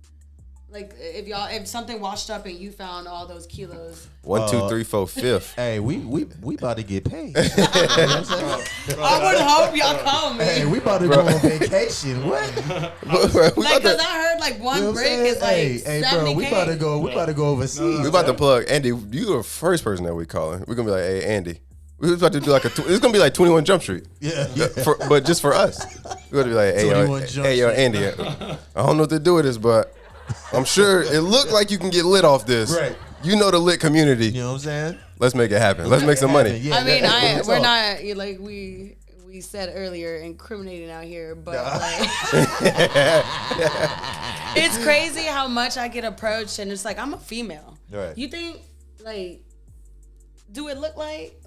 Like if something washed up and you found all those kilos. 1, 2, 3, 4, 5th. Hey, we about to get paid. You know what I'm saying? I would hope y'all come, man. Hey, we about to go on vacation. What? Like, cause I heard like one You know what I'm break saying? is like Hey, bro, 70K. we about to go overseas. We about to plug Andy. You the first person that we calling. We're gonna be like, hey, Andy. We're about to do like it's gonna be like 21 Jump Street. Yeah. But just for us. We're gonna be like, hey, 21 Jump yo, Street. Andy. I don't know what to do with this, but I'm sure it looked like you can get lit off this. Right. You know the lit community. You know what I'm saying? Let's make it happen. Let's make some money. Yeah, I mean, that's we're all. not like we said earlier incriminating out here, but like, it's crazy how much I get approached, and it's like I'm a female. Right. You think like, do it look like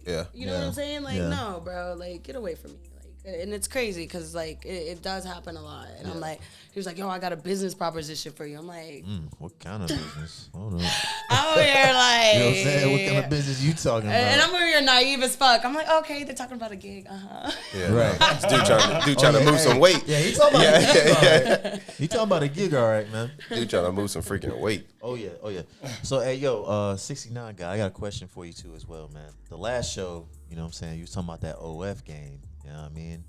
Yeah. You know what I'm saying? Like, Yeah. no, bro. Like, get away from me. Like, and it's crazy because like it does happen a lot. And I'm like, he was like, yo, I got a business proposition for you. I'm like, What kind of business? Hold on. You know I'm over here like, what I'm saying? What kind of business you talking about? and I'm over here naive as fuck. I'm like, okay, they're talking about a gig. Yeah. Right. This dude trying to move some weight. Yeah, he talking about a gig, Yeah. all right. He talking about a gig, all right, man. Dude trying to move some freaking weight. Oh yeah. So hey, yo, 69 guy, I got a question for you too as well, man. The last show, you know what I'm saying, you was talking about that OF game. You know what I mean?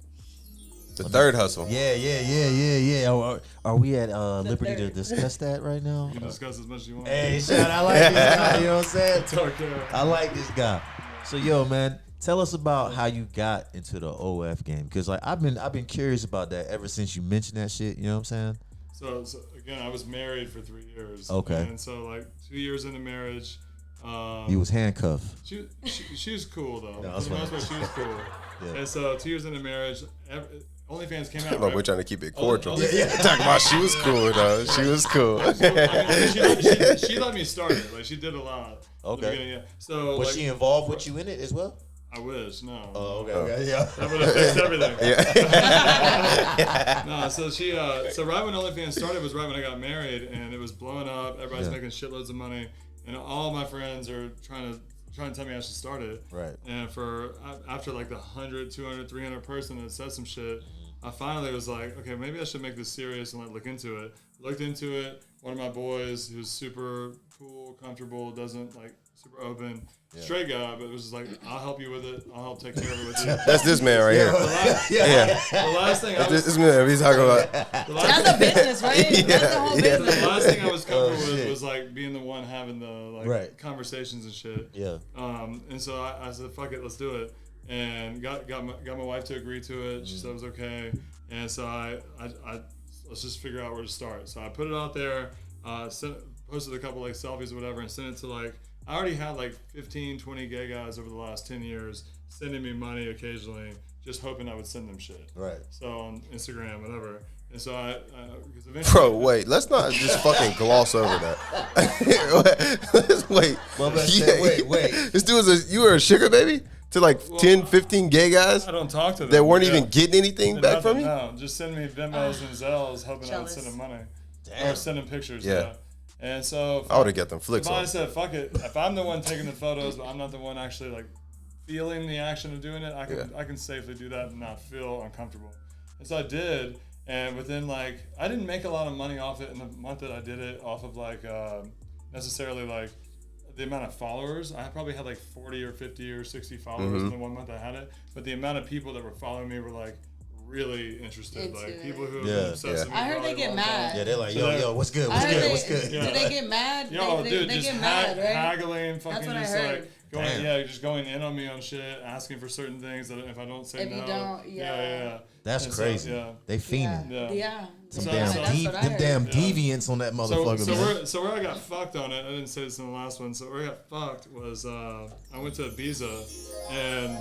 The third hustle. Yeah. Are we at liberty to third. discuss that right now? You can discuss as much as you want. Hey, shout I like this guy, you know what I'm saying? Okay. I like this guy. So yo, man, tell us about how you got into the OF game. Because like I've been curious about that ever since you mentioned that shit, you know what I'm saying? So again, I was married for 3 years. Okay. And so like 2 years into marriage, You was handcuffed. she was cool though. No, For the that's most part, she was cool. Yeah. And so 2 years into marriage, OnlyFans came out. But Right? we're trying to keep it cordial. Yeah. Talking about she was cool though. She was cool. I mean, she let me start it. Like she did a lot. at the Okay. beginning, yeah. So Was like, she involved with you in it as well? I wish no. Okay, yeah. That would have fixed everything. Yeah. No, so she, so right when OnlyFans started was right when I got married, and it was blowing up. Everybody's Yeah. making shitloads of money, and all my friends are trying to tell me I should start it. Right. And after like the 100, 200, 300 person that said some shit, I finally was like, okay, maybe I should make this serious and look into it. Looked into it. One of my boys, who's super cool, comfortable, doesn't like super open, straight guy, but it was just like, I'll help you with it. I'll help take care of it with you. That's this man right here. Yeah. The last thing I That's was, this man. He's talking about. That's a business, right? That's the whole business. the last thing I was comfortable with shit. was like being the one having the like Right. conversations and shit. Yeah. And so I said, fuck it, let's do it. And got my wife to agree to it. She said it was okay. And so I let's just figure out where to start. So I put it out there, posted a couple like selfies or whatever, and sent it to like, I already had like 15, 20 gay guys over the last 10 years sending me money occasionally, just hoping I would send them shit. Right. So on Instagram, whatever. And so because eventually, Bro, wait. Let's not just fucking gloss over that. Let's wait. Well, let's say, wait. This dude you were a sugar baby to like 10, 15 gay guys I don't talk to them. that weren't yeah. even getting anything back from you? No, just send me Venmos and Zelles, hoping I would Jealous. send them money. Damn. Or send them pictures. Yeah. And so I would have got them flicks if I on. said, fuck it, if I'm the one taking the photos, but I'm not the one actually like feeling the action of doing it, I can safely do that and not feel uncomfortable. And so I did, and within like, I didn't make a lot of money off it in the month that I did it, off of like necessarily like the amount of followers. I probably had like 40 or 50 or 60 followers in the 1 month I had it, but the amount of people that were following me were like really interested, Into like it. people who have Yeah. been obsessed with me I heard probably they get a long time. mad. Yeah, they're like, So yo, they're- what's good? I heard What's good? Do they get mad? Yo, they, dude, they just get mad, right? haggling, fucking That's what I just heard. like going, Damn. just going in on me on shit, asking for certain things that if I don't say If you no, don't, yeah. That's And so, crazy. yeah. They fiending. Yeah. Some So- damn, so- That's what I them heard. damn Yeah. deviants on that motherfucker, man. So where I got fucked on it, I didn't say this in the last one. So where I got fucked was I went to Ibiza, and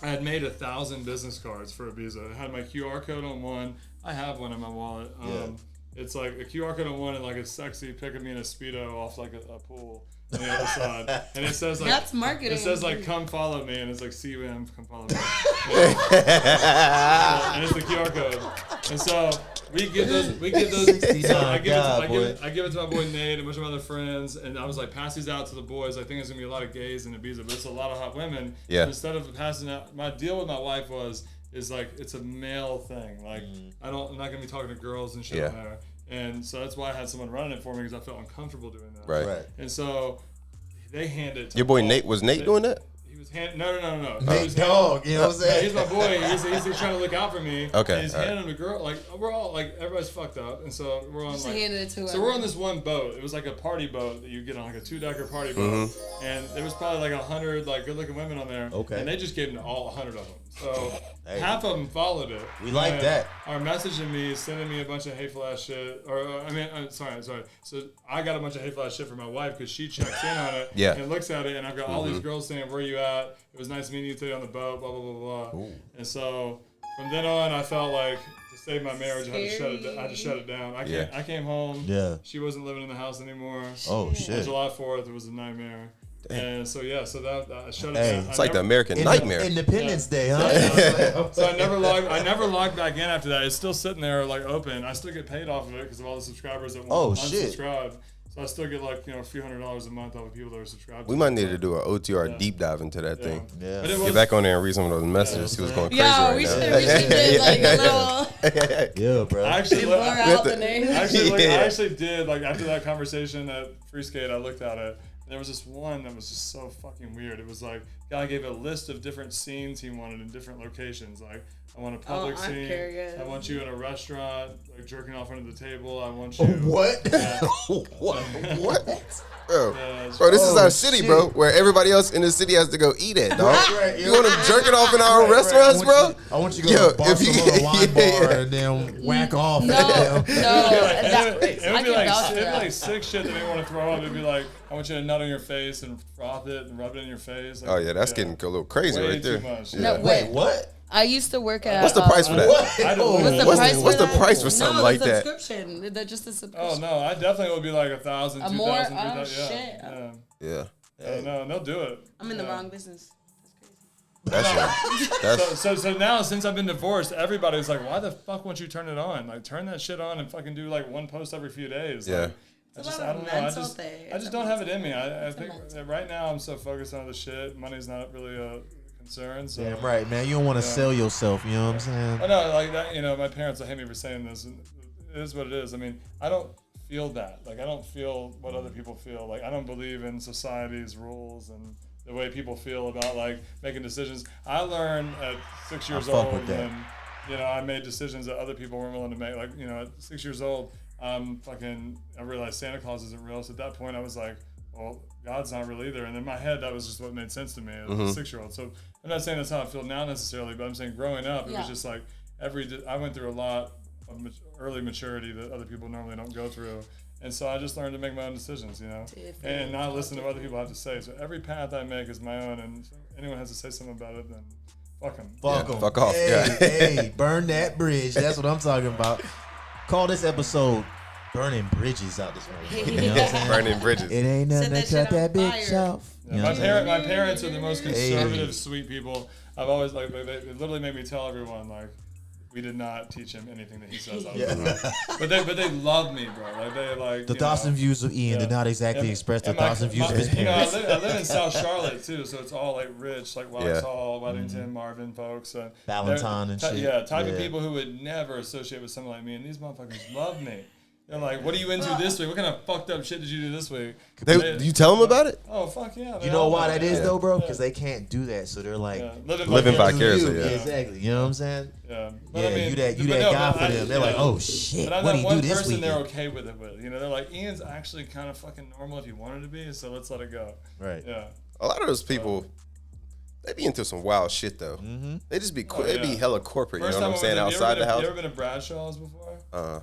I had made 1,000 business cards for Ibiza. I had my QR code on one. I have one in my wallet. It's like a QR code on one and like a sexy pic of me in a Speedo off like a pool on the other side. And it says like, That's marketing. it says like, come follow me, and it's like, CUM, come follow me. And it's the QR code. And so we give those. So I give it to my boy Nate and a bunch of other friends, and I was like, pass these out to the boys. I think there's gonna be a lot of gays in Ibiza, but it's a lot of hot women. Yeah. So instead of passing out, my deal with my wife is like it's a male thing. Like I'm not gonna be talking to girls and shit on there. And so that's why I had someone running it for me because I felt uncomfortable doing that. Right. And so they hand it to Your boy all. Nate, was Nate doing that? He was no. Nate dog, you know what I'm saying? He's my boy. He's trying to look out for me. Okay, And he's all right. handing him a girl. Like we're all like everybody's fucked up, and so we're on Just like. handed it to So him. we're on this one boat. It was like a party boat that you get on, like a 2-decker party boat, and there was probably like 100 like good-looking women on there. Okay. And they just gave them to all 100 of them. So half of them followed it. We like And that. Are messaging me, sending me a bunch of hateful ass shit. Or sorry. So I got a bunch of hateful ass shit from my wife because she checks in on it and looks at it, and I've got all these girls saying, "Where you at? It was nice meeting you today on the boat." Blah blah blah blah. And so from then on, I felt like to save my marriage, I had to shut it down. I came home. Yeah. She wasn't living in the house anymore. Oh On shit. July 4th, it was a nightmare. And so that I shut it Hey, down. It's like the American nightmare. Independence Day, huh? So I never logged back in after that. It's still sitting there like open. I still get paid off of it because of all the subscribers that won't unsubscribe. So I still get like a few $100s a month off of people that are subscribed. We might need to do an OTR deep dive into that thing. Yeah. But it Get back on there and read some of those messages. He was going crazy we right should do like a little. Yeah, bro. I actually Blur out the name. I actually did like after that conversation at Free Skate. I looked at it. There was this one that was just so fucking weird. It was like, guy gave a list of different scenes he wanted in different locations. Like, I want a public I'm scene. curious. I want you in a restaurant, like jerking off under the table. I want you. What? What? Bro, Yeah, bro, this is our Oh, city, shit. bro, where everybody else in the city has to go eat at, dog. Right, You want them jerking off in our restaurants, bro? I want you to go to Barcelona wine bar and then whack off. No, It would be I like, sick shit that they want to throw up. It'd be like, I want you to nut on your face and froth it and rub it in your face. Like, Oh, yeah, that's getting a little crazy way right there. too much. No, Yeah. wait. What? I used to work at. What's the price for that? I don't know. What's the price for something like the that? subscription. Just a Oh subscription. no, I definitely would be like 1,000, A 2,000, more? 3,000. Oh, Yeah, shit. yeah. Yeah. No, they'll do it. I'm in the wrong business. That's So now since I've been divorced, everybody's like, why the fuck won't you turn it on? Like turn that shit on and fucking do like one post every few days. Yeah. Like, It's I a don't know. mental thing. I just don't have it in me. I think mental. right now I'm so focused on other shit. Money's not really a concern. So. Damn right, man. You don't want to sell yourself. You know what I'm saying? I know, like that. My parents will hate me for saying this. And it is what it is. I mean, I don't feel that. Like I don't feel what other people feel. Like I don't believe in society's rules and the way people feel about like making decisions. I learned at 6 years fuck old, with that. and I made decisions that other people weren't willing to make. Like at 6 years old, I realized Santa Claus isn't real. So at that point, I was like, well, God's not real either. And in my head, that was just what made sense to me as a 6-year-old. So I'm not saying that's how I feel now necessarily, but I'm saying growing up, it was just like I went through a lot of early maturity that other people normally don't go through. And so I just learned to make my own decisions, and not listen to what other people have to say. So every path I make is my own, and if anyone has to say something about it, then fuck them. Fuck 'em. fuck off. Hey, Yeah. hey, burn that bridge. That's what I'm talking about. Call this episode "Burning Bridges" out this morning. You know what I'm saying? Burning bridges. It ain't nothing Set to that cut shit that on bitch fire. off. You know what I'm saying? My parents are the most conservative, Hey. sweet people. I've always they literally made me tell everyone like, we did not teach him anything that he says. But they love me, bro. Like they like The thoughts and views of Ian did not exactly express the thoughts and views of his parents. I live in South Charlotte too, so it's all like rich, like Waxhaw, Weddington, Mm-hmm. Marvin folks, Valentine and shit. Yeah, type of Yeah. people who would never associate with someone like me, and these motherfuckers love me. They're like, what are you into this week? What kind of fucked up shit did you do this week? You tell them about it? Oh, fuck yeah. You know why that is though, bro? Because they can't do that, so they're like Living vicariously, you. yeah. Exactly. You know what I'm saying? Yeah, Yeah, you that guy for them. They're like, oh shit, But I'm what that do you one do this person weekend? they're okay with it with. They're like, Ian's actually kind of fucking normal if he wanted to be, so let's let it go. Right. Yeah. A lot of those people, they be into some wild shit though. They just be they be hella corporate. You know what I'm saying? Outside the house. You ever been to Bradshaw's before?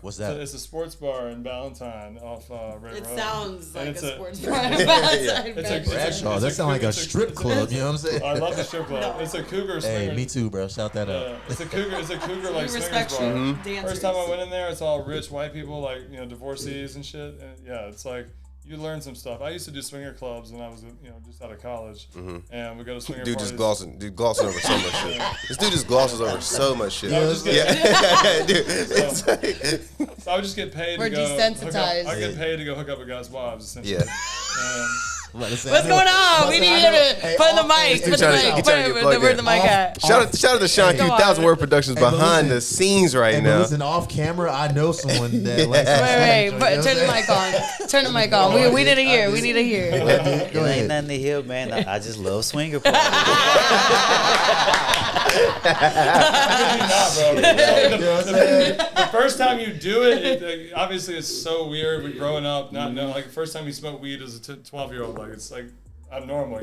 What's So that? it's a sports bar in Valentine off Ray It Road. sounds And like a it's sports bar. Valentine It's a- Bench. Bradshaw. That sounds like a strip club. You know what I'm saying? I love the strip club. It's a cougar swinger. Hey, me too, bro. Shout that out. It's a cougar like We swingers respect bar. you, dancers. First time I went in there, it's all rich white people, like divorcees and shit. And yeah, it's like you learn some stuff. I used to do swinger clubs when I was, just out of college, and we go to swinger Dude parties. just glossing over so much shit. This dude just glosses over so much shit. Dude. So I would just get paid We're to go desensitized. I get paid to go hook up with guys' wives, essentially. Yeah. What's going on? We need you to put the mic. Put the mic. Where's the mic at? Shout out to Sean 2000 Word Productions behind the scenes right now. Listen, off camera, I know someone that likes Wait. Turn the mic on. Turn the mic on. We need to hear. We need to hear. It ain't nothing to hear, man. I just love swinger parties. The first time you do it, obviously it's so weird. We're growing up, not knowing. Like the first time you smoke weed as a 12-year-old, like it's like abnormal,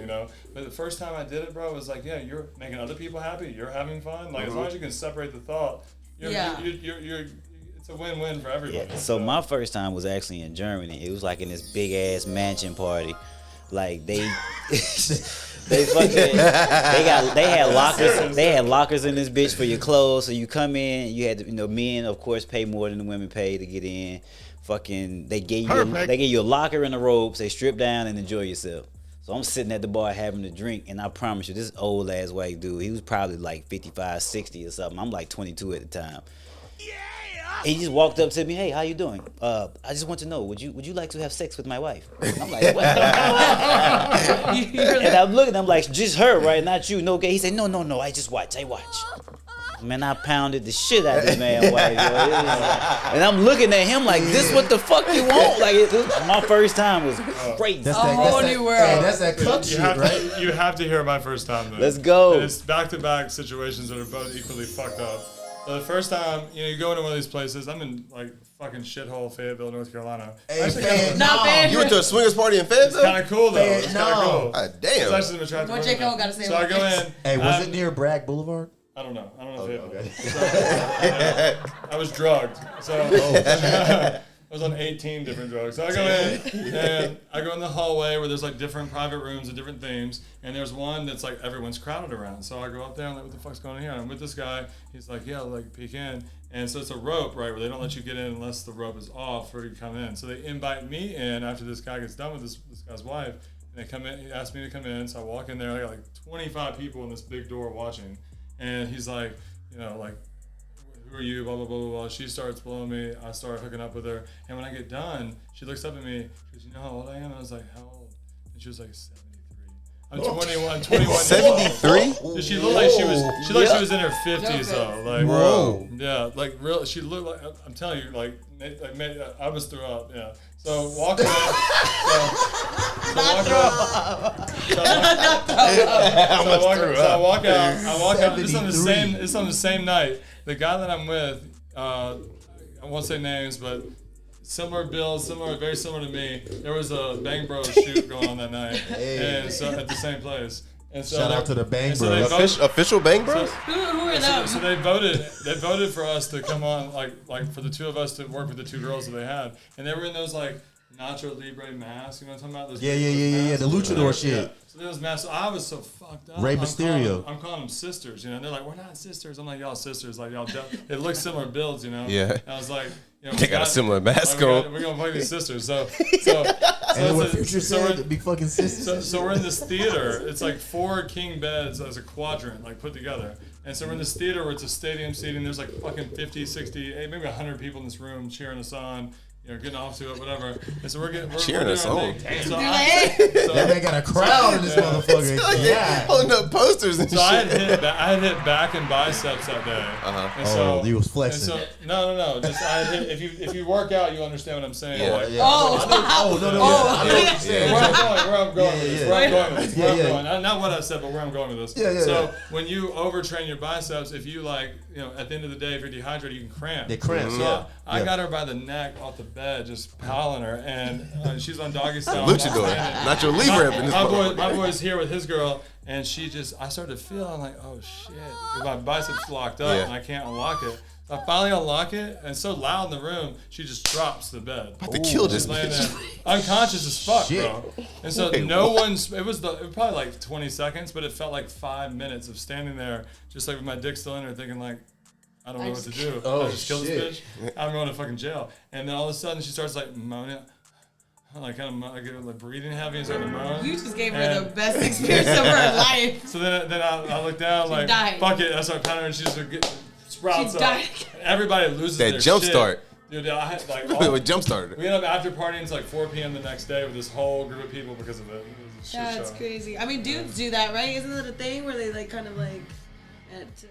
But the first time I did it, bro, it was like, yeah, you're making other people happy. You're having fun. Like as long as you can separate the thought, you're it's a win-win for everybody. Yeah. So my first time was actually in Germany. It was like in this big ass mansion party. Like they had lockers. They had lockers in this bitch for your clothes. So you come in, you had to, men of course pay more than the women pay to get in. Fucking, they gave you a locker and a robe. Say strip down and enjoy yourself. So I'm sitting at the bar having a drink, and I promise you, this old ass white dude, he was probably like 55, 60 or something. I'm like 22 at the time. He just walked up to me, hey, how you doing? I just want to know, would you like to have sex with my wife? And I'm like, what? And I'm looking, I'm like, just her, right? Not you. No, okay. He said, no, I watch. Man, I pounded the shit out of this man's wife, yo. And I'm looking at him like, this what the fuck you want? Like, my first time was great. That's a whole new world. That's that cuck shit, right? You have to hear my first time, though. Let's go. And it's back-to-back situations that are both equally fucked up. So the first time, you go into one of these places. I'm in like fucking shithole Fayetteville, North Carolina. You went to a swingers party in Fayetteville? It's kind of cool though. It's kind of cool. Damn. It's actually an attractive. What J. Cole got to say? So I go in. Hey, was it near Bragg Boulevard? I don't know. Okay. So, I was drugged. So I was on 18 different drugs. So I go in, and I go in the hallway where there's like different private rooms and different themes, and there's one that's like everyone's crowded around. So I go up there and I'm like, what the fuck's going on here? And I'm with this guy. He's like, yeah, like peek in. And so it's a rope, right, where they don't let you get in unless the rope is off for you to come in. So they invite me in after this guy gets done with this guy's wife. And they come in, he asked me to come in, so I walk in there, I got like 25 people in this big door watching. And he's like, like, who are you, blah, blah, blah, blah, blah. She starts blowing me. I start hooking up with her. And when I get done, she looks up at me. She goes, you know how old I am? And I was like, how old? And she was like, 73. I'm 21 73? She looked like she was in her 50s though. Like, whoa. Yeah, like real. She looked like, I'm telling you, like I was threw up. Yeah. So walking out. I walk out. It's on the same night. The guy that I'm with, I won't say names, but similar bills, very similar to me. There was a Bang Bros shoot going on that night, and so at the same place. And so shout out to the Bang Bros. Official Bang Bros? Who are them? So they voted for us to come on, like for the two of us to work with the two girls that they had, and they were in those like Nacho Libre masks. You know what I'm talking about? Those yeah. The luchador shit. Yeah. So those masks. So I was so fucked up. Rey Mysterio. I'm calling them sisters. And they're like, we're not sisters. I'm like, y'all sisters. Like y'all. It looks similar builds. Yeah. And I was like, they got a similar mask on. We're gonna play these sisters. So and what Future said to be fucking sisters. So we're in this theater. It's like 4 king beds as a quadrant, like put together. And so we're in this theater where it's a stadium seating. There's like fucking 50, 60, maybe 100 people in this room cheering us on. Getting off to it, whatever. And so we're cheering us on. So they got a crowd in this motherfucker. Yeah, holding up posters and shit. I had hit back and biceps that day. And so he was flexing. And so, no. Just I had hit. If you work out, you understand what I'm saying. Yeah. Like, No. Where I'm going with this. Not what I said, but where I'm going with this. So when you overtrain your biceps, if you like, at the end of the day, if you're dehydrated, you can cramp. They cramp. So I got her by the neck off the bed, just piling her, and she's on doggy style. Luchador, not your Libra. My boy's here with his girl, and I started to feel, I'm like, oh shit, my biceps locked up, and I can't unlock it. So I finally unlock it, and it's so loud in the room, she just drops to the bed. About to kill this laying bitch. there, unconscious as fuck, Shit. bro. And so it was probably like 20 seconds, but it felt like 5 minutes of standing there, just like with my dick still in her, thinking like, I don't know what to do. I just killed this bitch. I'm going to fucking jail. And then all of a sudden she starts like moaning. like kind of like breathing heavy and started to moan. You just gave her the best experience of her life. So then I look down like, fuck it. I start patting her and she just sprouts up. Everybody loses that their jump shit. start. Dude, I had like It jump started. we ended up after partying until like 4 p.m. the next day with this whole group of people because of it. It was a shit That's show. crazy. I mean, dudes do that, right? Isn't that a thing where they like kind of like they do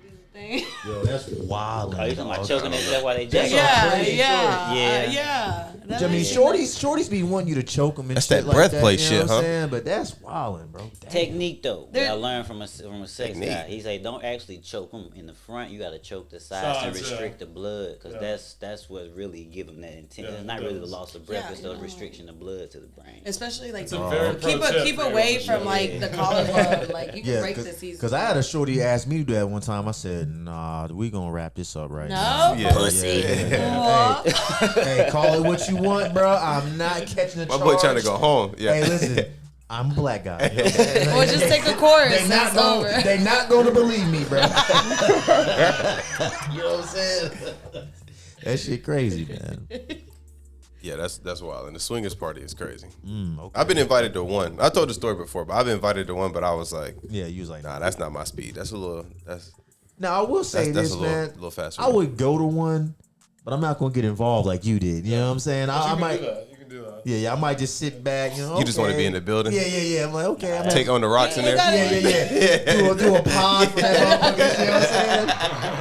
the thing? Yo, that's wild. Oh, you talking about choking themselves while they jack Yeah. I mean, shorties be wanting you to choke them and That's shit that breath like play you know shit, what huh? I'm saying? But that's wildin', bro. Damn. Technique though, There- that I learned from a sex Technique. guy. He say don't actually choke them in the front. You gotta choke the sides to Sides, restrict the blood, because that's what really give them that intent. Yeah, it's not it really the does. loss of breath; Yeah, it's the no. restriction of blood to the brain. Especially like It's a very pro tip keep for away everyone. from like the collarbone. Like you can break this easily. Because I had a shorty ask me to do that one time. I said, nah, we gonna wrap this up right No? now. Yeah. Pussy. Aw. Hey, call it what you want, bro. I'm not catching a My charge. boy trying to go home. Yeah. Hey, listen, I'm a black guy. Or just take a course. They not It's gonna, over. they not gonna believe me, bro. You know what I'm saying? That shit crazy, man. Yeah, that's wild. And the swingers party is crazy. Okay. I've been invited to one. I told the story before, but I've been invited to one. But I was like, Yeah, you was like, nah, that's not my speed. That's a little. Now I will say That's this, a man. little faster. I would go to one, but I'm not gonna get involved like you did. You know what I'm saying? But I you can might. do that. You can do that. Yeah, I might just sit back. You know, You just want to be in the building. Yeah. I'm like, okay, I'm Take on the rocks in there. Yeah. Do a pod for that motherfucker. You know what I'm saying?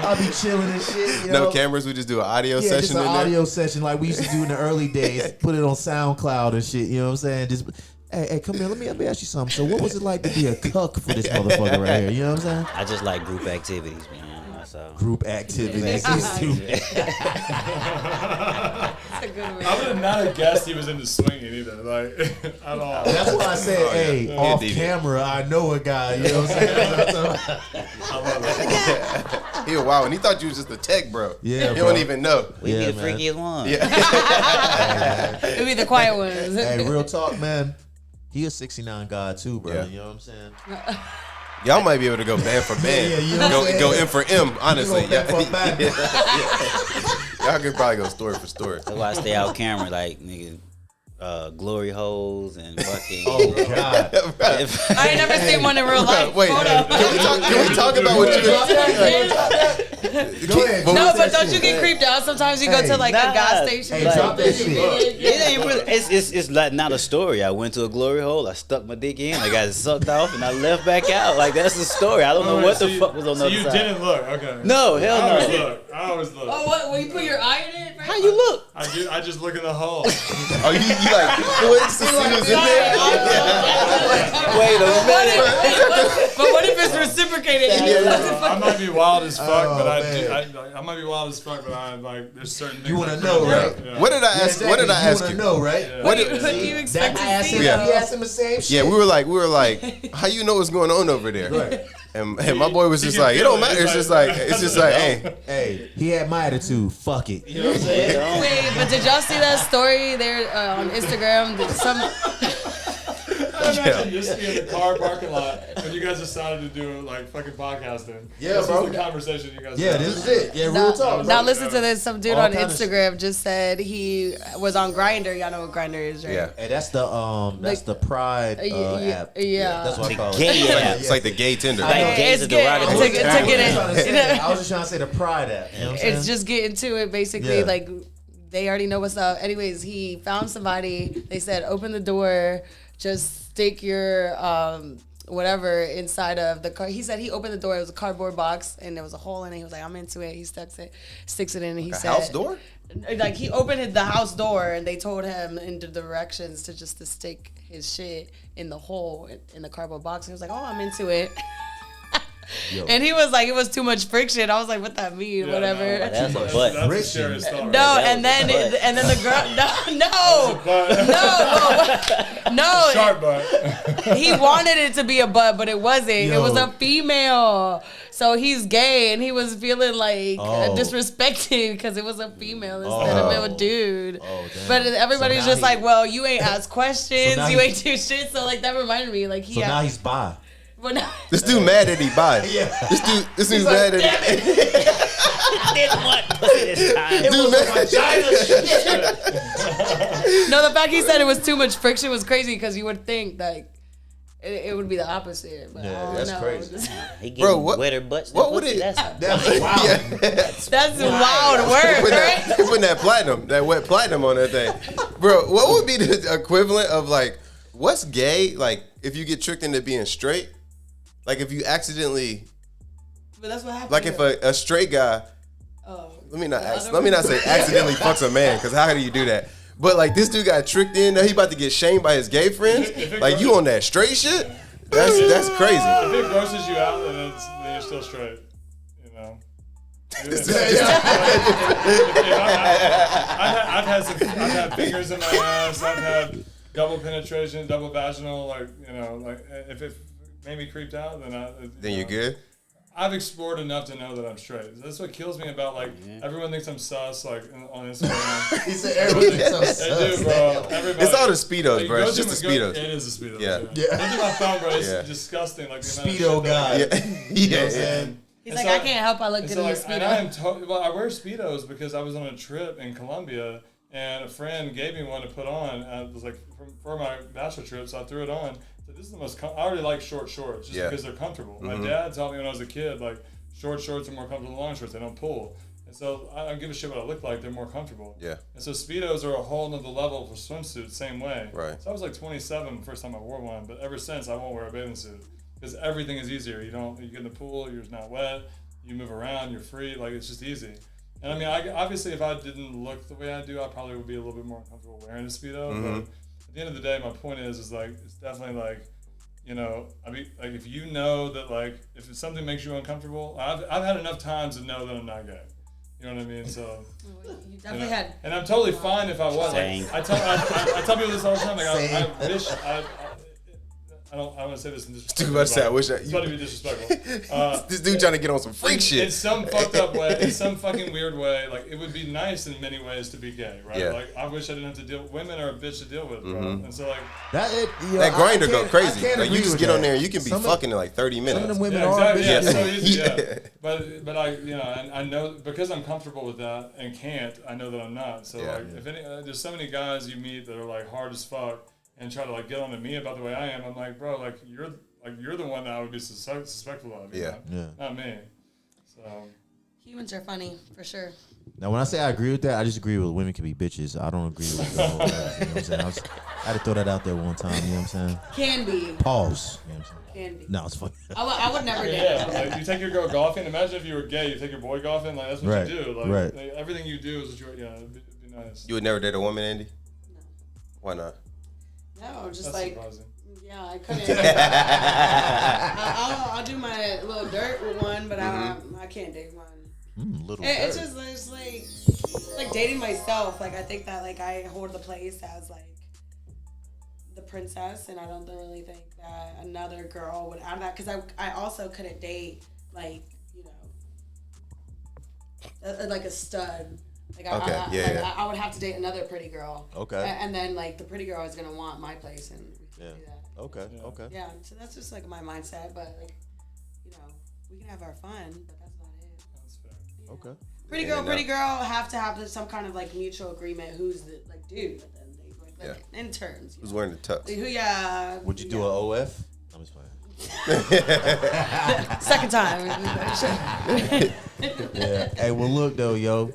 I'll be chilling and shit. You know? No cameras. We just do an audio Yeah, session just in an there. audio session like we used to do in the early days. Put it on SoundCloud and shit. You know what I'm saying? Just, hey, come here. Let me ask you something. So, what was it like to be a cuck for this motherfucker right here? You know what I'm saying? I just like group activities, man. That's all. Group activities. That's Stupid. That's a good way. I would have not guessed he was into swinging either, like at all. That's why I said, hey, off deviant. camera, I know a guy. You know what I'm saying? I love it. He a wild one. He thought you was just a tech bro. Yeah, You bro. don't even know. We Yeah, be the man. freakiest one. It'd be the quiet ones. Hey, real talk, man. He a 69 guy too, bro. Yeah. You know what I'm saying? Y'all might be able to go band for band. Yeah, you know what I'm go saying? M for M, honestly. You go band for band. Y'all could probably go story for story. That's why I stay out camera, like nigga, glory holes and fucking. Oh God. I ain't never seen one in real life. Wait, Hold up. can we talk about what you Go ahead. No, but don't you get creeped out? Sometimes you go to like a gas station. Hey, drop that shit. It ain't really. It's like not a story. I went to a glory hole. I stuck my dick in. I got it sucked off, and I left back out. Like that's the story. I don't know what the fuck was on the So other you side. didn't look, okay. No, hell I always no. look. I always look. Oh, what? When you put your eye in it? How you look? I just look in the hole. Oh, you like clicks as soon as in there? Wait a minute. But what if it's reciprocated? I might be wild as fuck, Oh, but man. I might be wild as fuck, but I like there's certain things You want I to couldn't know, do. right? Yeah. What did I ask? What did I ask You you? want to know, right? What do you expect to see? He Yeah. asked him the same shit. Yeah, we were like, how you know what's going on over there? Right. And my boy was just can like, it feel don't it. matter. It's He's just like, hey. Hey, he had my attitude. Fuck it. You know what I'm saying? Wait, but did y'all see that story there on Instagram? I imagine just be in the car parking lot when you guys decided to do like fucking podcasting. Yeah, this bro. was the conversation you guys Yeah, had. this is it. Yeah, real Now, talk. now bro. listen to this. Some dude All on kind of Instagram just said he was on Grindr. Y'all know what Grindr is, right? Yeah. Hey, that's the Pride yeah, app. yeah. That's what I call it. Gay app. It's like the gay Tinder. Like Yeah, gays it's are good. derogatory. To get it. I was just trying to say the Pride app. You know what I'm saying? It's just getting to it. Basically, Yeah. like they already know what's up. Anyways, he found somebody. They said, open the door. Just stick your whatever inside of the car. He said he opened the door. It was a cardboard box, and there was a hole in it. He was like, I'm into it. He sticks it in, and he A said, house door? Like he opened the house door, and they told him in the directions to stick his shit in the hole in the cardboard box. He was like, oh, I'm into it. And he was like, it was too much friction. I was like, what that mean? Yeah, Whatever. no, That's a that's butt. the Friction. scariest thought. No, That and was then a butt. and then the girl, no, Sharp butt. he wanted it to be a butt, but it wasn't. It was Yo. a female. So he's gay, and he was feeling like disrespected because it was a female instead of a dude. Oh, damn. But everybody's So now just like, well, you ain't ask questions, now you he- ain't do shit. So like that reminded me, like he. So now he's bi. Well, now, This dude mad that he bi. Yeah. This dude's mad that he. didn't want pussy this time. It was a vagina. No, the fact he said it was too much friction was crazy because you would think like it would be the opposite. But Yeah, I don't that's know. crazy. He getting Bro, what- wetter butts. what would pussy. it- That's Wow. That's a wild word, right? You're putting that wet platinum on that thing. Bro, what would be the equivalent of like, what's gay? Like, if you get tricked into being straight? Like, if you accidentally, But that's what happened. like if a straight guy, Oh. let me not say accidentally fucks a man, because how do you do that? But like this dude got tricked in, now he about to get shamed by his gay friends. Like you on that straight shit? That's crazy. If it grosses you out, then you're still straight. You know. I've had fingers in my ass. I've had double penetration, double vaginal. Like if it made me creeped out, then You're good. I've explored enough to know that I'm straight. That's what kills me about everyone thinks I'm sus on Instagram. He said everything's so They do, bro. Everybody. It's all the speedos, Like, bro. go It's just the through speedos. It is the speedos. Yeah. Yeah. Look at my phone, bro. It's Yeah. disgusting. Like the Speedo amount of shit that I guy. get. Yeah. He's And like, so I can't help. I look good in the and I speedo. am well, I wear speedos because I was on a trip in Colombia, and a friend gave me one to put on. It was like for my bachelor trip, so I threw it on. So this is the most. I already like short shorts just because they're comfortable. My dad taught me when I was a kid, like short shorts are more comfortable than long shorts. They don't pull. And so I don't give a shit what I look like. They're more comfortable. Yeah. And so speedos are a whole nother level for swimsuits, same way. Right. So I was like 27 the first time I wore one, but ever since I won't wear a bathing suit because everything is easier. You get in the pool, you're not wet. You move around, you're free. Like it's just easy. And I mean, obviously, if I didn't look the way I do, I probably would be a little bit more comfortable wearing a speedo. But at the end of the day, my point is like it's definitely like, I mean, like if you know that like if something makes you uncomfortable, I've had enough times to know that I'm not gay. You know what I mean? So You definitely had. and I'm totally fine if I was. Dang. Like, I tell people this all the time. Like I wish I don't want to say this in disrespect. Dude, I said, I wish I- It's about to be disrespectful. This dude trying to get on some freak shit. In some fucked up way, in some fucking weird way, like it would be nice in many ways to be gay, right? Yeah. Like I wish I didn't have to deal. Women are a bitch to deal with, bro. And so like, That grinder go crazy. Like you just get on there and you can be fucking in like 30 minutes. Some of them women yeah, are exactly. Yeah, bitches. it's so easy. Yeah. Yeah. But and I know because I'm comfortable with that and can't. I know that I'm not. So Yeah. like, if any, there's so many guys you meet that are like hard as fuck and try to like get on to me about the way I am. I'm like, bro, like you're the one that I would be suspectful of. You Yeah. know? Yeah. Not me. So. Humans are funny for sure. Now, when I say I agree with that, I just agree with women can be bitches. I don't agree with the whole, you know what I'm saying? I had to throw that out there one time, you know what I'm saying? Can be. Pause. You know what I'm saying? Can be. No, it's funny. I would never date. Yeah, like you take your girl golfing. Imagine if you were gay, you take your boy golfing. Like that's what Right, you do. Like, right. like, everything you do is what you're. Yeah, it'd be nice. You would never date a woman, Andy? No. Why not? No, just That's like. surprising. Yeah, I couldn't. I'll do my little dirt with one, but I can't date one. Little It's dirt. just like dating myself. Like I think that like I hold the place as like the princess, and I don't really think that another girl would add that because I also couldn't date like like a stud. Like I would have to date another pretty girl. Okay. And then like the pretty girl is gonna want my place, and we can't do that. Okay, okay. Yeah, so that's just like my mindset, but like, we can have our fun, but that's not it. That's fair. Okay. Pretty girl have to have some kind of like mutual agreement. Who's the like dude? But then they like in terms. Who's wearing the tux? Who? Yeah. Would you do an OF? I'm just playing. Second time? Yeah. Hey, well, look, though, yo.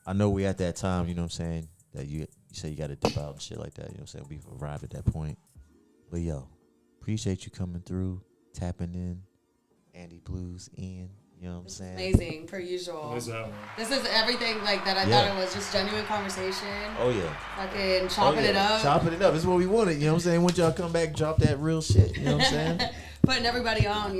I know we at that time, you know what I'm saying, that you say you got to dip out and shit like that. You know what I'm saying? We've arrived at that point. But, yo, appreciate you coming through, tapping in, Andy Bluz in. You know what I'm saying? Amazing, per usual. Nice to have me. This is everything like that. I thought it was just genuine conversation. Oh, yeah. Fucking chopping it up. Chopping it up. This is what we wanted. You know what I'm saying? Once y'all come back, drop that real shit. You know what I'm saying? Putting everybody on,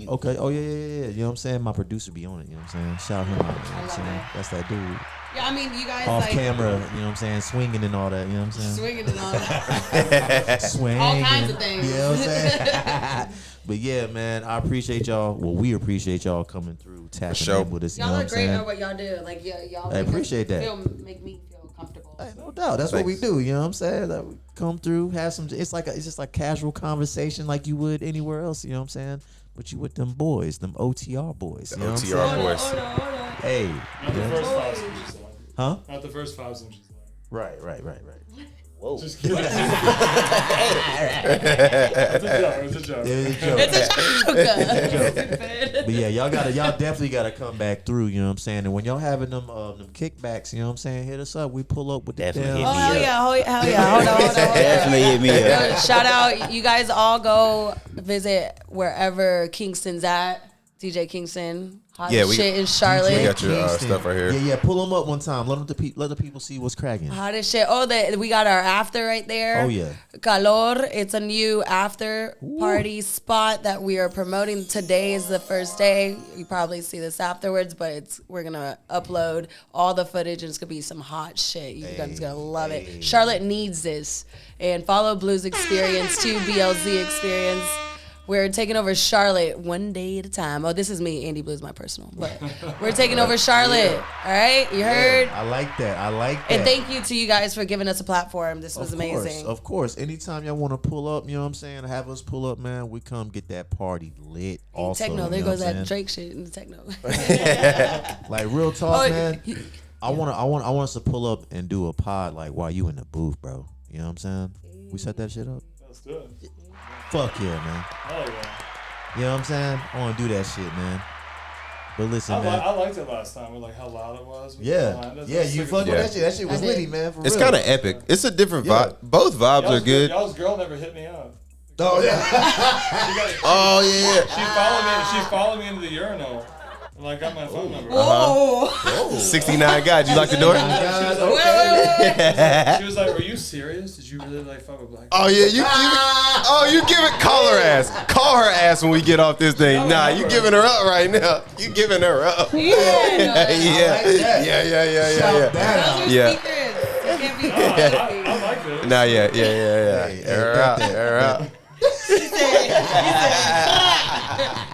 Okay. Oh, yeah. You know what I'm saying? My producer be on it. You know what I'm saying? Shout him out. You know what I'm saying? that. That's that dude. Yeah, I mean, you guys Off like camera, you know what I'm saying? Swinging and all that. You know what I'm saying? swinging and all that. Swing. All kinds of things. You know what I'm saying? But yeah, man, I appreciate y'all. Well, we appreciate y'all coming through, tapping in with us. You know Y'all what are I'm great saying? at what y'all do. Like, y'all I appreciate that. make me feel comfortable. Hey, no doubt. That's what we do. You know what I'm saying? Like, we come through, have some. It's just like casual conversation, like you would anywhere else. You know what I'm saying? But you with them boys, them OTR boys. You know what I'm saying? OTR boys. Hold on. Hey. Not the first 5 songs she's like. Huh? Not the first 5 songs she's like. Right. Whoa. Just kidding. It's a joke. It's a joke. But yeah, y'all definitely gotta come back through. You know what I'm saying? And when y'all having them kickbacks, you know what I'm saying? Hit us up. We pull up with the Definitely damn. hit me up. Hell yeah. Hold on. Definitely hit me up. Yo, shout out. You guys all go visit wherever Kingston's at. DJ Kingston. Hot shit in Charlotte. We got your stuff right here. Yeah. Pull them up one time. Let the people see what's cracking. Hot as shit. Oh, we got our after right there. Oh yeah. Calor. It's a new after party spot that we are promoting. Today is the first day. You probably see this afterwards, but we're gonna upload all the footage and it's gonna be some hot shit. You guys gonna love it. Charlotte needs this. And follow Bluz Experience too, BLZ Experience. We're taking over Charlotte one day at a time. Oh, this is me, Andy Bluz, my personal. But we're taking over Charlotte. All right? You heard? I like that. And thank you to you guys for giving us a platform. This was amazing. Of course. Anytime y'all want to pull up, you know what I'm saying? Have us pull up, man. We come get that party lit. Also, techno. There you know goes what I'm that saying? Drake shit in the techno. Like real talk, man. I want us to pull up and do a pod like while you in the booth, bro. You know what I'm saying? We set that shit up. Let's do it. Fuck yeah, man. Oh yeah. You know what I'm saying? I want to do that shit, man. But listen, man. I liked it last time with like how loud it was. Yeah, you fuck with that shit. That shit was litty, man. For It's real. kind of epic. It's a different vibe. Both vibes are good. Y'all's girl never hit me up. Oh yeah. Oh yeah. She followed me into the urinal. And I got my phone number. Whoa. 69 guys. You like the door? She was like, "Were you serious? Did you really like fuck with black?" Oh yeah, you give it. Call her ass. Call her ass when we get off this thing. Nah, you giving her up right now. You giving her up. Yeah. Yeah. I like it. Nah, yeah. Air her out.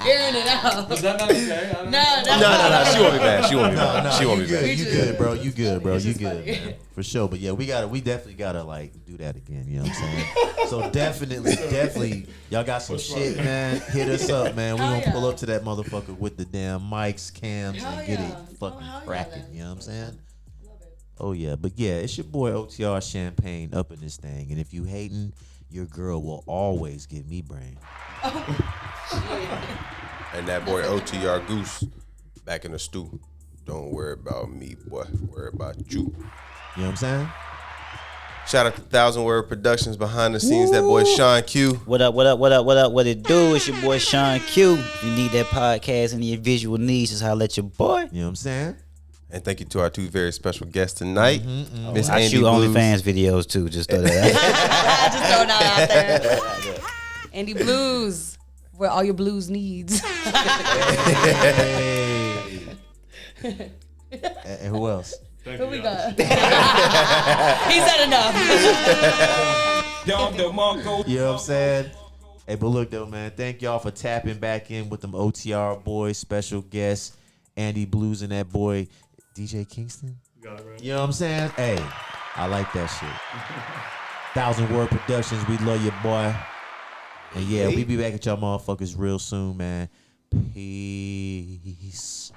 Airing it out. Was that not okay? No. She won't be bad. She won't be bad. She won't be bad. You good, bro. You good, man. For sure. But yeah, we definitely gotta like do that again. You know what I'm saying? So definitely, y'all got some shit, man. Hit us up, man. We gonna pull up to that motherfucker with the damn mics, cams, and get it fucking cracking. You know what I'm saying? Oh yeah, but yeah, it's your boy OTR Champagne up in this thing, and if you hating, your girl will always give me brain. And that boy OTR Goose back in the stew. Don't worry about me, boy. Worry about you. You know what I'm saying? Shout out to 1,000 Word Productions behind the scenes. That boy Sean Q. What up? What it do? It's your boy Sean Q. If you need that podcast and your visual needs, just holla at your boy. You know what I'm saying? And thank you to our 2 very special guests tonight. Miss I Andy shoot Bluz. OnlyFans videos too. Just throw that out. Just throwing that out there. Andy Bluz, where all your blues needs. And who else? Who we got? He said enough. You know what I'm saying? Hey, but look though, man. Thank y'all for tapping back in with them OTR Boyz special guests, Andy Bluz and that boy DJ Kingston. You got it right. You know what I'm saying? Hey, I like that shit. 1,000 Word Productions, we love you, boy. And yeah, we be back at y'all motherfuckers real soon, man. Peace.